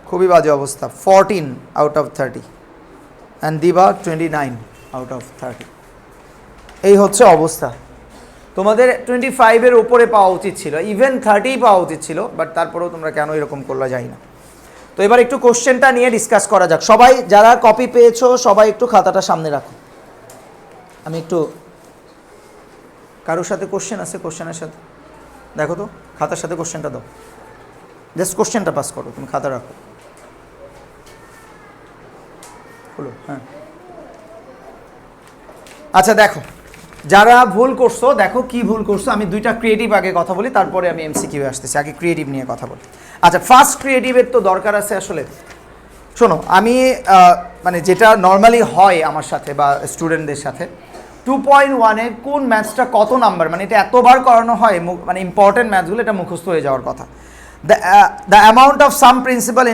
খুবই বাজে অবস্থা, 14 আউট অফ 30। অ্যান্ড দিবা 29 আউট অফ 30। এই হচ্ছে অবস্থা। তোমাদের 25-এর উপরে পাওয়া উচিত ছিল, ইভেন 30 পাওয়া উচিত ছিল, বাট তারপরেও তোমরা কেন এরকম করলা যাই না। তো এবার একটু কোশ্চেনটা নিয়ে ডিসকাস করা যাক। সবাই যারা কপি পেয়েছো সবাই একটু খাতাটা সামনে রাখো। আমি একটু, কারোর সাথে কোশ্চেন আছে, কোশ্চেনের সাথে দেখো তো, খাতার সাথে কোশ্চেনটা দাও, জাস্ট কোশ্চেনটা পাস করো, তুমি খাতা রাখো। হলো হ্যাঁ। আচ্ছা দেখো, যারা ভুল করছো দেখো কি ভুল করছো। আমি দুইটা ক্রিয়েটিভ আগে কথা বলি, তারপরে আমি এমসিকিউ আসতেছি। আগে ক্রিয়েটিভ নিয়ে কথা বলি। আচ্ছা, ফার্স্ট ক্রিয়েটিভের তো দরকার আছে আসলে। শোনো, আমি মানে যেটা নর্মালি হয় আমার সাথে বা স্টুডেন্টদের সাথে, 2.1-এর কোন ম্যাথসটা কত নাম্বার, মানে এটা এতবার করানো হয়, মানে ইম্পর্টেন্ট ম্যাথসগুলো এটা মুখস্থ হয়ে যাওয়ার কথা। The amount of some principal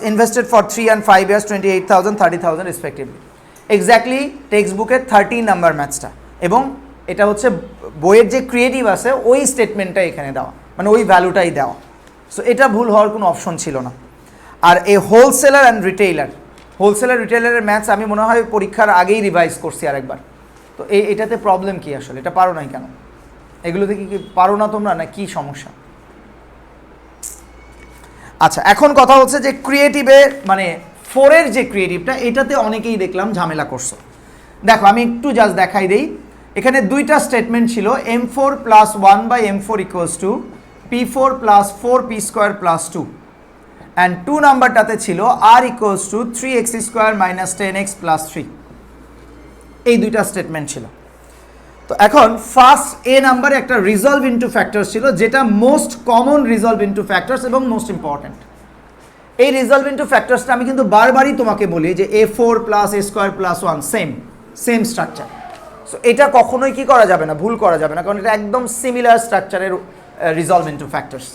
invested for 3 and 5 years 28,000 30,000 respectively. Exactly text বুকের 13 নাম্বার ম্যাথসটা, এবং এটা হচ্ছে বইয়ের যে ক্রিয়েটিভ আছে ওই স্টেটমেন্টটা এখানে দেওয়া, মানে ওই ভ্যালুটাই দেওয়া। সো এটা ভুল হওয়ার কোনো অপশন ছিল না। আর এই হোলসেলার অ্যান্ড রিটেইলারের ম্যাথস আমি মনে হয় পরীক্ষার আগেই রিভাইজ করছি আরেকবার। তো এটাতে প্রবলেম কি আসলে, এটা পারো নাই কেন? এগুলোতে কি পারো না তোমরা, না কি সমস্যা? আচ্ছা, এখন কথা হচ্ছে যে ক্রিয়েটিভে মানে 4-এর যে ক্রিয়েটিভটা, এটাতে অনেকেই দেখলাম ঝামেলা করছো। দেখো আমি একটু জাস্ট দেখাই দেই। এখানে দুইটা স্টেটমেন্ট ছিল, m4 + 1/m4 = p4 + 4p² + 2, and 2 নাম্বারটাতে ছিল r = 3x² - 10x + 3। এই দুইটা স্টেটমেন্ট ছিল। তো এখন ফার্স্ট এ নাম্বারে একটা রিজলভ ইনটু ফ্যাক্টরস ছিল, যেটা most common resolve into factors এবং মোস্ট ইম্পর্ট্যান্ট। এই রিজলভ ইনটু ফ্যাক্টরসটা আমি কিন্তু বারবারই তোমাকে বলি যে a4 + a² + 1 same structure. So এটা কখনোই কি করা যাবে না, ভুল করা যাবে না, কারণ এটা একদম সিমিলার স্ট্রাকচারের রিজলভ ইনটু ফ্যাক্টরস।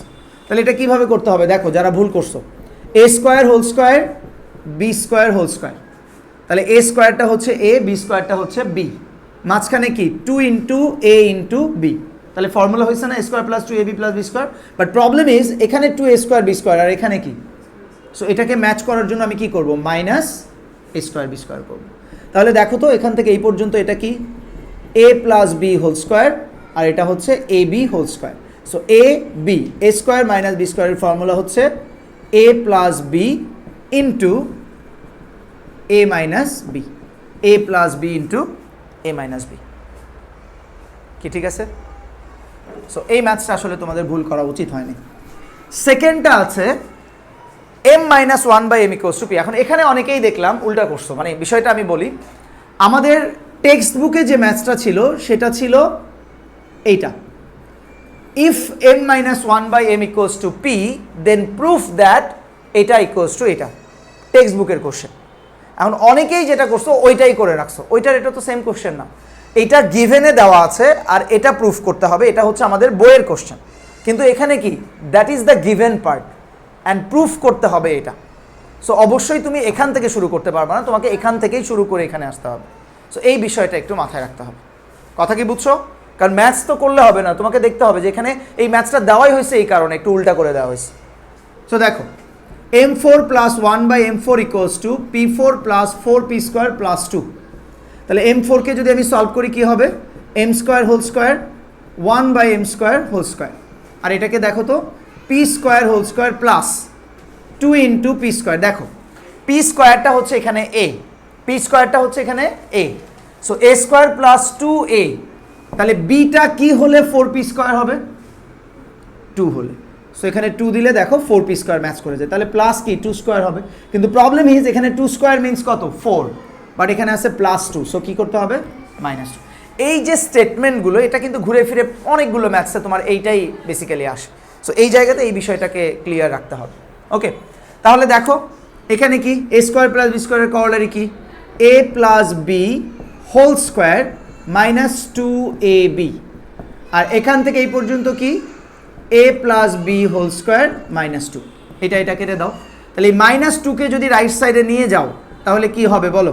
তাহলে এটা কিভাবে করতে হবে দেখো, যারা ভুল করছো, a² b², তাহলে a স্কোয়ারটা হচ্ছে a, b স্কোয়ারটা হচ্ছে b, মাঝখানে কি 2 × a × b। তাহলে ফর্মুলা হয়েছে না a² + 2ab + b²। But problem is এখানে 2a² b² আর এখানে কি, সো এটাকে ম্যাচ করার জন্য আমি কি করব, -a² b² করব। তাহলে দেখো তো এখান থেকে এই পর্যন্ত এটা কি a + b² আর এটা হচ্ছে ab²। So ab, a² - b² এর ফর্মুলা হচ্ছে a + b * a - b, a + b * a - b। কি ঠিক আছে? সো এই ম্যাথসটা আসলে তোমাদের ভুল করা উচিত হয়নি। সেকেন্ডটা আছে m - 1/m = p। এখন এখানে অনেকেই দেখলাম উল্টা করছো, মানে বিষয়টা আমি বলি। আমাদের টেক্সট বুকে যে ম্যাথসটা ছিল সেটা ছিল এইটা, if m - 1/m = p then proof that এটা ইকুয়ালস টু এটা, টেক্সট বুকের কোশ্চেন। এখন অনেকেই যেটা করছো ওইটাই করে রাখছো, ওইটার এটা তো সেম কোশ্চেন না, এটা গিভেনে দেওয়া আছে আর এটা প্রুফ করতে হবে, এটা হচ্ছে আমাদের বইয়ের কোশ্চেন। কিন্তু এখানে কি, that is the given part and proof করতে হবে এটা। সো অবশ্যই তুমি এখান থেকে শুরু করতে পারবে না, তোমাকে এখান থেকেই শুরু করে এখানে আসতে হবে। সো এই বিষয়টা একটু মাথায় রাখতে হবে। কথা কি বুঝছো? কারণ ম্যাথস তো করলে হবে না, তোমাকে দেখতে হবে যে এখানে এই ম্যাথসটা দেওয়াই হয়েছে এই কারণে একটু উল্টা করে দেওয়া হয়েছে। সো দেখো m4 + 1/m4 = p4 + 4p² + 2। তাহলে m4-কে যদি আমি সলভ করি কি হবে, m² 1/m² আর এটাকে দেখো তো p² প্লাস 2 × p²। দেখো p²টা হচ্ছে এখানে a, p²টা হচ্ছে এখানে a, সো a² + 2a। তাহলে bটা কি হলে 4p² হবে, 2 হলে। সো এখানে 2 দিলে দেখো 4p² ম্যাচ করে যায়, তাহলে প্লাস কি 2² হবে। কিন্তু প্রবলেম ইজ এখানে 2² মিনস কত 4, বাট এখানে আছে +2, সো কি করতে হবে -2। এই যে স্টেটমেন্টগুলো এটা কিন্তু ঘুরে ফিরে অনেকগুলো ম্যাথসে তোমার এইটাই বেসিক্যালি আসে। সো এই জায়গাতে এই বিষয়টাকে ক্লিয়ার রাখতে হবে। ওকে, তাহলে দেখো এখানে কি a² + b² এর করোলারি কি, a + b² - 2ab, আর এখান থেকে এই পর্যন্ত কি a + b² - 2। এটা কেটে দাও। তাহলে এই -2কে যদি রাইট সাইডে নিয়ে যাও তাহলে কি হবে বলো,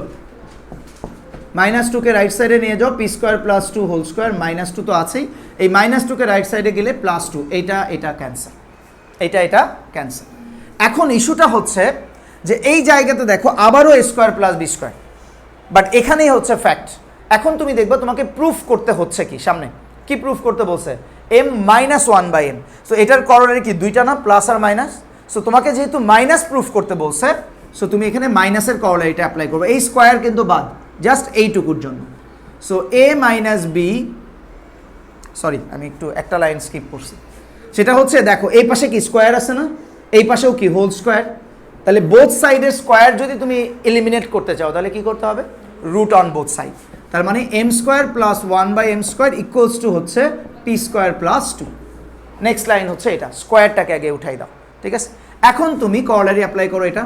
-2কে রাইট সাইডে নিয়ে যাও, p² + 2² -2 তো আছেই, এই -2কে রাইট সাইডে গেলে +2, এটা ক্যান্সেল, এটা ক্যান্সেল। এখন ইস্যুটা হচ্ছে যে এই জায়গাতে দেখো আবারও a² + b², বাট এখানেই হচ্ছে ফ্যাক্ট। এখন তুমি দেখবে তোমাকে প্রুফ করতে হচ্ছে কি, সামনে কি প্রুফ করতে বলছে, m - 1/m। সো এটার করোলারি কি দুইটা না, প্লাস আর মাইনাস। সো তোমাকে যেহেতু মাইনাস প্রুফ করতে বলছে, সো তুমি এখানে মাইনাসের করোলারিটা অ্যাপ্লাই করবে, এই স্কোয়ার কিন্তু বাদ, জাস্ট এইটুকুর জন্য। সো a - b, সরি আমি একটু একটা লাইন স্কিপ করছি, সেটা হচ্ছে দেখো এই পাশে কি স্কোয়ার আছে না, এই পাশেও কি হোল স্কোয়ার, তাহলে বোথ সাইডের স্কোয়ার যদি তুমি এলিমিনেট করতে চাও তাহলে কি করতে হবে, রুট অন বোথ সাইড। তার মানে M square plus 1/m square equals to হচ্ছে T square plus 2। Next line হচ্ছে এটা, স্কোয়ারটাকে আগে উঠাই দাও, ঠিক আছে। এখন তুমি করলারি অ্যাপ্লাই করো, এটা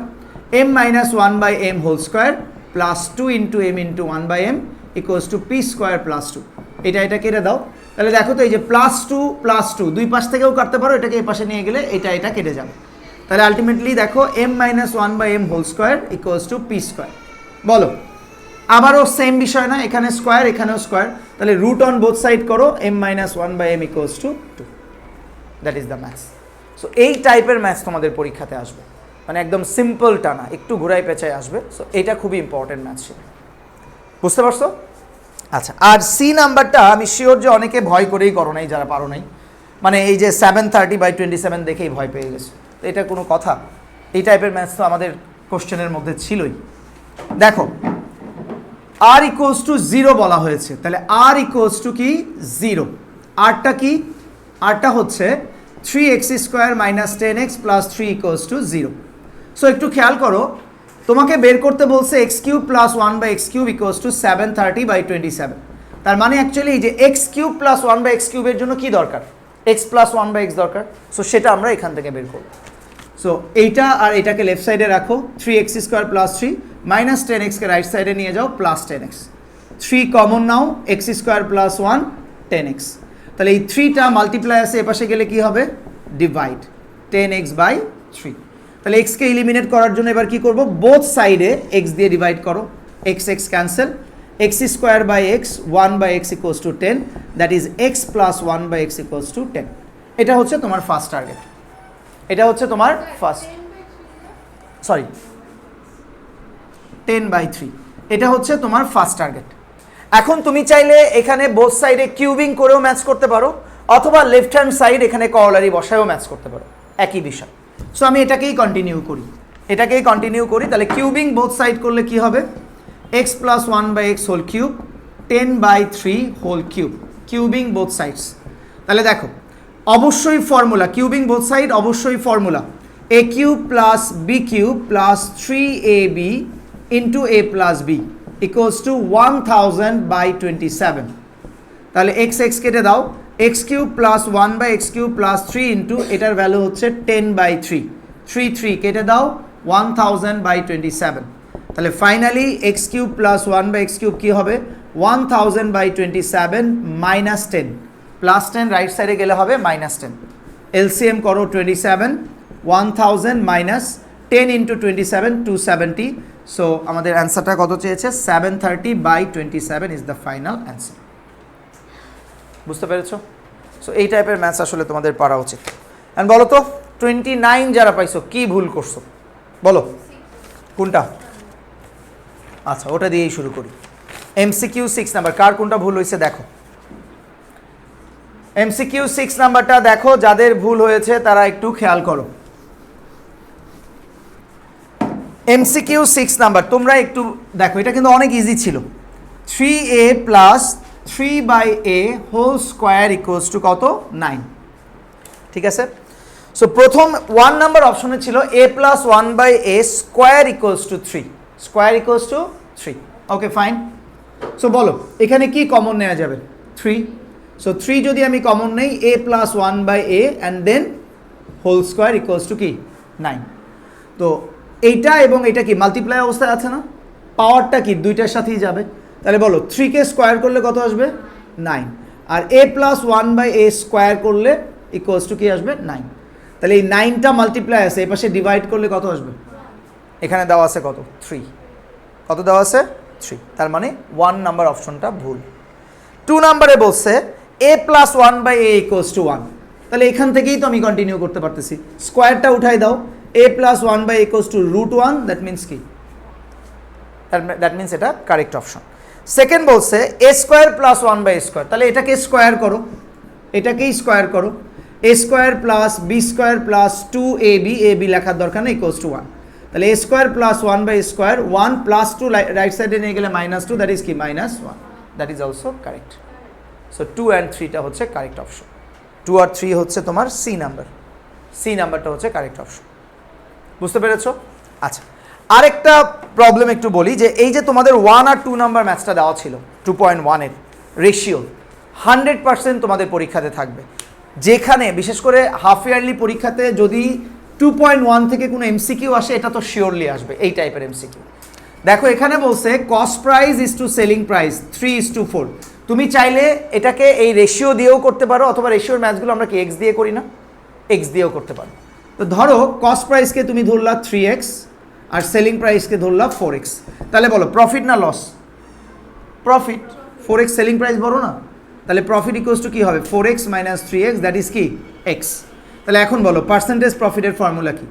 m minus 1/m whole square plus 2 into m into 1/m equals to P square plus 2। এটা কেটে দাও, তাহলে দেখো তো এই যে +2 দুই পাশ থেকেও কাটতে পারো, এটাকে এই পাশে নিয়ে গেলে এটা কেটে যাবে। তাহলে আলটিমেটলি দেখো m minus 1/m whole square equals to P square. বলো, আবারও সেম বিষয় না, এখানে স্কোয়ার এখানেও স্কোয়ার, তাহলে রুট অন বোথ সাইড করো, m minus 1/m equals two 2। That is the maths. So এই টাইপের ম্যাথস তোমাদের পরীক্ষাতে আসবে, মানে একদম সিম্পল টানা, একটু ঘুরাই পেঁচায় আসবে। সো এটা খুবই ইম্পর্টেন্ট ম্যাথস ছিল, বুঝতে পারছো? আচ্ছা, আর সি নাম্বারটা আমি শিওর যে অনেকে ভয় করেই করো নাই, যারা পারো নাই, মানে এই যে 730/27 দেখেই ভয় পেয়ে গেছে। তো এটা কোনো কথা? এই টাইপের ম্যাথস তো আমাদের কোশ্চেনের মধ্যে ছিলই। দেখো আর ইকুয়ালস টু 0 বলা হয়েছে, তাহলে আর ইকুয়ালস টু কি 0। আরটা কি? আরটা হচ্ছে 3x square minus 10x plus 3 equals to 0। So একটু খেয়াল করো, তোমাকে বের করতে বলছে x cube plus 1/x cube equals to 730/27। তার মানে অ্যাকচুয়ালি এই যে x কিউব প্লাস 1/x কিউবের জন্য কি দরকার, x প্লাস 1/x দরকার। সো সেটা আমরা এখান থেকে বের করব। সো এইটা আর এটাকে লেফট সাইডে রাখো, 3x স্কোয়ার প্লাস 3 মাইনাস 10xকে রাইট সাইডে নিয়ে যাও, প্লাস 10x। 3 কমন নাও, x স্কোয়ার প্লাস 1 10x। তাহলে এই 3টা মাল্টিপ্লাই আছে, এপাশে গেলে কি হবে, ডিভাইড 10x/3। তাহলে এক্সকে এলিমিনেট করার জন্য এবার কি করব, বোথ সাইডে এক্স দিয়ে ডিভাইড করো, X cancel, X square by X 1/x equals to 10, that is X plus 1/x equals to 10। এটা হচ্ছে তোমার ফার্স্ট টার্গেট, এটা হচ্ছে তোমার ফার্স্ট, সরি 10/3, এটা হচ্ছে তোমার ফার্স্ট টার্গেট। এখন তুমি চাইলে এখানে বোথ সাইডে কিউবিং করেও ম্যাচ করতে পারো, অথবা লেফট হ্যান্ড সাইড এখানে করলারি বসায়ও ম্যাচ করতে পারো, একই বিষয়। সো আমি এটাকেই কন্টিনিউ করি, তাহলে কিউবিং বোথ সাইড করলে কি হবে, x plus 1/x whole cube 10/3 whole cube, cubing both sides. তাহলে দেখো অবশ্যই ফর্মুলা, কিউবিং বোথ সাইড অবশ্যই formula, a cube plus b cube plus 3ab into a plus b equals to 1000/27। তাহলে x কেটে দাও, x cube plus 1/x cube plus 3 into এটার value হচ্ছে 10/3, 3 কেটে দাও 1000/27। তাহলে finally x cube plus 1/x cube কী হবে, 1000/27 মাইনাস 10, প্লাস 10 রাইট সাইডে গেলে হবে মাইনাস 10। এলসিএম করো 27, 1000 মাইনাস 10 ইন্টু 27 270। সো আমাদের অ্যান্সারটা কত চেয়েছে, 730/27 ইজ দ্য ফাইনাল অ্যান্সার। বুঝতে পেরেছো? সো এই টাইপের ম্যাথস আসলে তোমাদের পারা উচিত। অ্যান্ড বলো তো 29 যারা পাইছো কি ভুল করছো বলো, কোনটা? আচ্ছা ওটা দিয়েই শুরু করি। MCQ 6 নাম্বার, কার কোনটা ভুল হয়েছে দেখো। MCQ 6 নাম্বারটা দেখো, যাদের ভুল হয়েছে তারা একটু খেয়াল করো। MCQ 6 নাম্বার তোমরা একটু দেখো, এটা কিন্তু অনেক ইজি ছিল। 3a plus 3/a whole square equals to কত, 9। ঠিক আছে, সো প্রথম 1 নাম্বার অপশনে ছিল a plus 1/a square equals two 3, square equals two 3। Okay fine. So বলো এখানে কি কমন নেওয়া যাবে, 3। সো 3 যদি আমি কমন নেই, a plus 1/a and then whole square equals to কি 9। তো এইটা এবং এটা কি মাল্টিপ্লাই অবস্থায় আছে না, পাওয়ারটা কি দুইটার সাথেই যাবে। তাহলে বলো 3কে স্কোয়ার করলে কত আসবে, 9, আর a প্লাস 1/a স্কোয়ার করলে ইকুয়ালস টু কি আসবে, 9। তাহলে এই 9টা মাল্টিপ্লাই আছে, এই পাশে ডিভাইড করলে কত আসবে, এখানে দেওয়া আছে কত, 3, কত দেওয়া আছে 3। তার মানে 1 নাম্বার অপশনটা ভুল। 2 নাম্বারে বলছে a plus 1/a equals to 1, তাহলে এখান থেকেই তো আমি কন্টিনিউ করতে পারতেছি, স্কোয়ারটা উঠাই দাও, a plus 1/a equals to √1, that means কি, দ্যাট মিনস এটা কারেক্ট অপশন। সেকেন্ড বলছে a square plus 1/a square, তাহলে এটাকে স্কোয়ার করো, এটাকেই স্কোয়ার করো, a square plus b square plus 2ab, ab লেখার দরকার নেই, ইকুয়ালস টু 1। তাহলে a square plus 1/a square, 1 plus 2 right সাইডে নিয়ে গেলে -2, দ্যাট ইজ কি -1, that is also correct. So 2 and 3টা হচ্ছে কারেক্ট অপশন। 2 আর 3 হচ্ছে তোমার সি নাম্বার, সি নাম্বারটা হচ্ছে কারেক্ট অপশন। বুঝতে পেরেছো? আচ্ছা, আরেকটা প্রবলেম একটু বলি যে এই যে তোমাদের 1 আর 2 নাম্বার ম্যাথসটা দেওয়া ছিল 2.1 এর রেশিও 100% তোমাদের পরীক্ষাতে থাকবে, যেখানে বিশেষ করে হাফ ইয়ারলি পরীক্ষাতে যদি 2.1 থেকে কোনো এমসিকিউ আসে এটা তো শিওরলি আসবে এই টাইপের এমসিকিউ। দেখো এখানে বলছে cost price is to selling price 3:4। তুমি চাইলে এটাকে এই রেশিও দিয়েও করতে পারো, অথবা রেশিওর ম্যাথসগুলো আমরা কি এক্স দিয়ে করি না, এক্স দিয়েও করতে পারো। তো ধরো কস্ট প্রাইসকে তুমি ধরলা 3x আর সেলিং প্রাইসকে ধরলা 4x, তাহলে বলো প্রফিট না loss? Profit. 4x selling price বড় না, তাহলে প্রফিট ইকুয়ালস টু কী হবে 4x minus 3x, that is কি এক্স। তাহলে এখন বলো পার্সেন্টেজ প্রফিটের ফর্মুলা কি?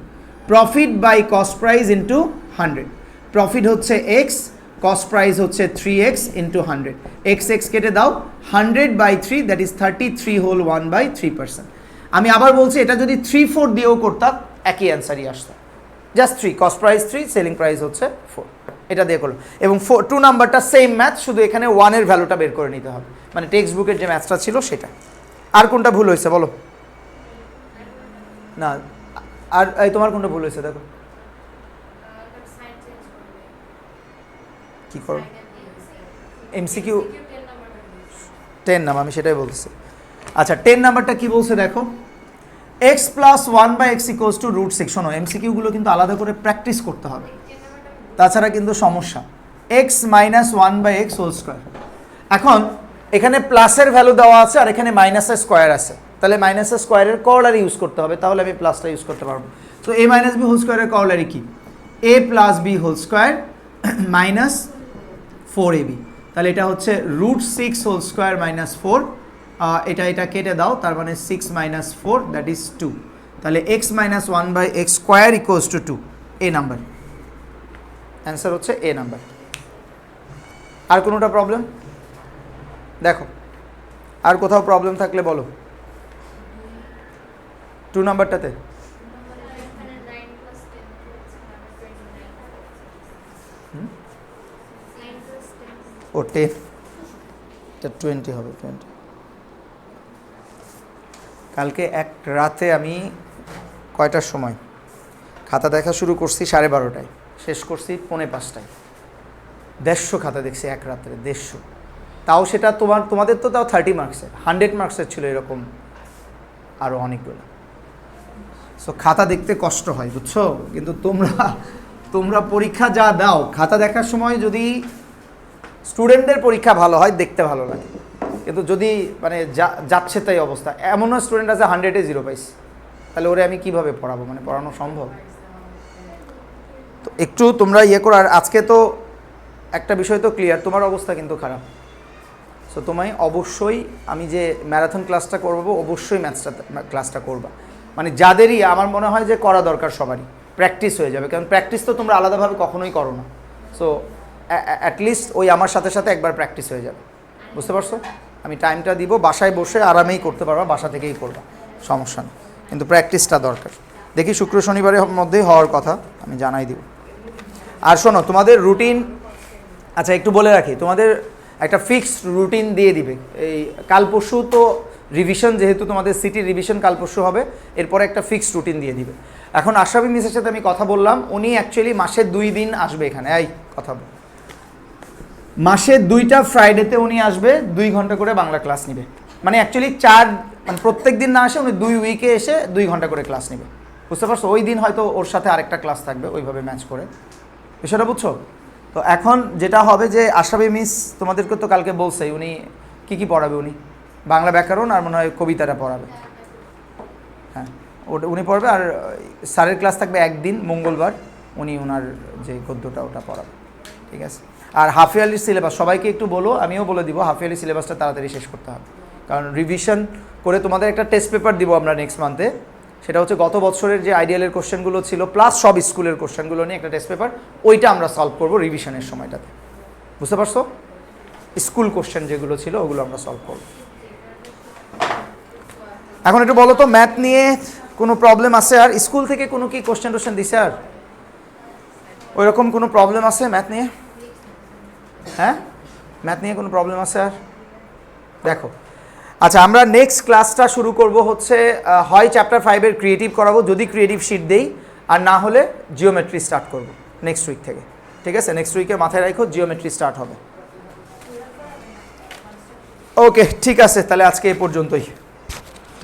Profit by cost price into 100। Profit হচ্ছে এক্স, কস্ট প্রাইস হচ্ছে 3x ইন্টু 100, এক্স কেটে দাও, 100/3 দ্যাট ইজ 33 হোল 1/3%। আমি আবার বলছি এটা যদি 3-4 দিয়েও করতাম একই অ্যান্সারই আসতো, just 3, cost price 3, selling price হচ্ছে 4, এটা দিয়ে করলো। এবং 2 নাম্বারটা সেম ম্যাথ, শুধু এখানে 1 এর ভ্যালুটা বের করে নিতে হবে, মানে টেক্সট বুকের যে ম্যাথসটা ছিল সেটা। আর কোনটা ভুল হয়েছে বলো? না আর এই তোমার কোনটা ভুল হয়েছে দেখো কি করো? এমসিকিউ 10 নাম, আমি সেটাই বলছি। আচ্ছা 10 নাম্বারটা কি বলছে দেখো, x plus 1/x equals two √6। শোনো এমসিকিউগুলো কিন্তু আলাদা করে প্র্যাকটিস করতে হবে, তাছাড়া কিন্তু সমস্যা। x minus 1/x whole square. এখন এখানে প্লাসের ভ্যালু দেওয়া আছে আর এখানে মাইনাসের স্কোয়ার আছে, তাহলে মাইনাসের স্কোয়ারের করলারি ইউজ করতে হবে, তাহলে আমি প্লাসটা ইউজ করতে পারবো। তো a মাইনাস বি হোল স্কোয়ারের করলারি কি? a plus B whole square minus 4ab, তাহলে এটা হচ্ছে √6 হোল স্কোয়ার মাইনাস 4, এটা কেটে দাও, তার মানে 6 মাইনাস 4 দ্যাট ইজ 2, তাহলে x minus 1/x square equals two 2, এ নাম্বার অ্যান্সার হচ্ছে এ নাম্বার। আর কোনোটা প্রবলেম দেখো? আর কোথাও প্রবলেম থাকলে বলো। 2 নাম্বারটাতে ও 10, এটা 20 হবে 20। কালকে এক রাতে আমি কয়টার সময় খাতা দেখা শুরু করছি 12:30টায়, শেষ করছি 4:45টায়। 150 খাতা দেখছি এক রাত্রে, 150। তাও সেটা তোমাদের তো তাও 30 মার্কসের, 100 মার্কসের ছিল এরকম আরও অনেকগুলো। সো খাতা দেখতে কষ্ট হয় বুঝছো, কিন্তু তোমরা পরীক্ষা যা দাও, খাতা দেখার সময় যদি স্টুডেন্টদের পরীক্ষা ভালো হয় দেখতে ভালো লাগে, কিন্তু যদি মানে যাচ্ছে তাই অবস্থা, এমনও স্টুডেন্ট আছে 100-এ 0 পাইছে, তাহলে ওরে আমি কিভাবে পড়াবো, মানে পড়ানো সম্ভব? তো একটু তোমরা ইয়ে করো। আর আজকে তো একটা বিষয় তো ক্লিয়ার, তোমার অবস্থা কিন্তু খারাপ। সো তোমায় অবশ্যই আমি যে ম্যারাথন ক্লাসটা করবো, অবশ্যই ক্লাসটা করবা, মানে যাদেরই আমার মনে হয় যে করা দরকার সবারই, প্র্যাকটিস হয়ে যাবে, কারণ প্র্যাকটিস তো তোমরা আলাদাভাবে কখনোই করো না। সো অ্যাটলিস্ট ওই আমার সাথে সাথে একবার প্র্যাকটিস হয়ে যাবে, বুঝতে পারছো? আমি টাইমটা দিব, বাসায় বসে আরামেই করতে পারবা, বাসা থেকেই করবা, সমস্যা নেই, কিন্তু প্র্যাকটিসটা দরকার। দেখি শুক্র শনিবারের মধ্যেই হওয়ার কথা, আমি জানাই দিব। আর শোনো তোমাদের রুটিন, আচ্ছা একটু বলে রাখি, তোমাদের একটা ফিক্সড রুটিন দিয়ে দিবে। এই কাল পরশু তো রিভিশন, যেহেতু তোমাদের সিটি রিভিশন কাল পরশু হবে, এরপরে একটা ফিক্সড রুটিন দিয়ে দিবে। এখন আশরাফি মিসের সাথে আমি কথা বললাম, উনি অ্যাকচুয়ালি মাসে 2 দিন আসবে এখানে। এই কথা বল, মাসে 2টা ফ্রাইডেতে উনি আসবে, 2 ঘন্টা করে বাংলা ক্লাস নেবে, মানে অ্যাকচুয়ালি 4, মানে প্রত্যেক দিন না আসে উনি 2 উইকে এসে 2 ঘন্টা করে ক্লাস নেবে, বুঝতে পারছো? ওই দিন হয়তো ওর সাথে আরেকটা ক্লাস থাকবে, ওইভাবে ম্যাচ করে, বিষয়টা বুঝছো? তো এখন যেটা হবে যে আশরাফি মিস তোমাদেরকে তো কালকে বলছেই উনি কি পড়াবে, উনি বাংলা ব্যাকরণ আর মনে হয় কবিতাটা পড়াবে। হ্যাঁ ওটা উনি পড়বে, আর স্যারের ক্লাস থাকবে একদিন মঙ্গলবার, উনি ওনার যে গদ্যটা ওটা পড়াবে, ঠিক আছে? আর হাফ ইয়ারলি সিলেবাস সবাইকে একটু বলো, আমিও বলে দিব, হাফ ইয়ারলি সিলেবাসটা তাড়াতাড়ি শেষ করতে হবে, কারণ রিভিশন করে তোমাদের একটা টেস্ট পেপার দিব আমরা নেক্সট মান্থে, সেটা হচ্ছে গত বছরের যে আইডিয়ালের কোশ্চেনগুলো ছিল প্লাস সব স্কুলের কোশ্চেনগুলো নিয়ে একটা টেস্ট পেপার, ওইটা আমরা সলভ করবো রিভিশনের সময়টাতে, বুঝতে পারছো? স্কুল কোশ্চেন যেগুলো ছিল ওগুলো আমরা সলভ করব। এখন একটু বলো তো ম্যাথ নিয়ে কোনো প্রবলেম আছে? আর স্কুল থেকে কোনো কি কোশ্চেন টোশ্চেন দিছে? আর ওইরকম কোনো প্রবলেম আছে ম্যাথ নিয়ে? হ্যাঁ ম্যাথ নিয়ে কোনো প্রবলেম আছে? আর দেখো, আচ্ছা আমরা নেক্সট ক্লাসটা শুরু করব হচ্ছে হয় চ্যাপ্টার 5-এর ক্রিয়েটিভ করাবো, যদি ক্রিয়েটিভ শিট দেই, আর না হলে জিওমেট্রি স্টার্ট করব নেক্সট উইক থেকে, ঠিক আছে? নেক্সট উইকে মাথায় রাখো জিওমেট্রি স্টার্ট হবে। ওকে, ঠিক আছে, তাহলে আজকে এই পর্যন্তই।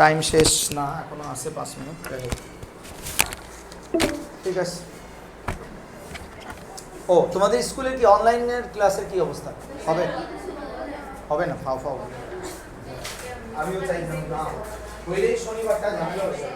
টাইম শেষ না, এখনো আছে 5 মিনিট। ঠিক আছে। ও, তোমাদের স্কুলে কি অনলাইনের ক্লাসের কি অবস্থা? হবে হবে না? ফাও ফাও আমিও চাই না, হইলেই শনিবারটা ঝামেলা হচ্ছে।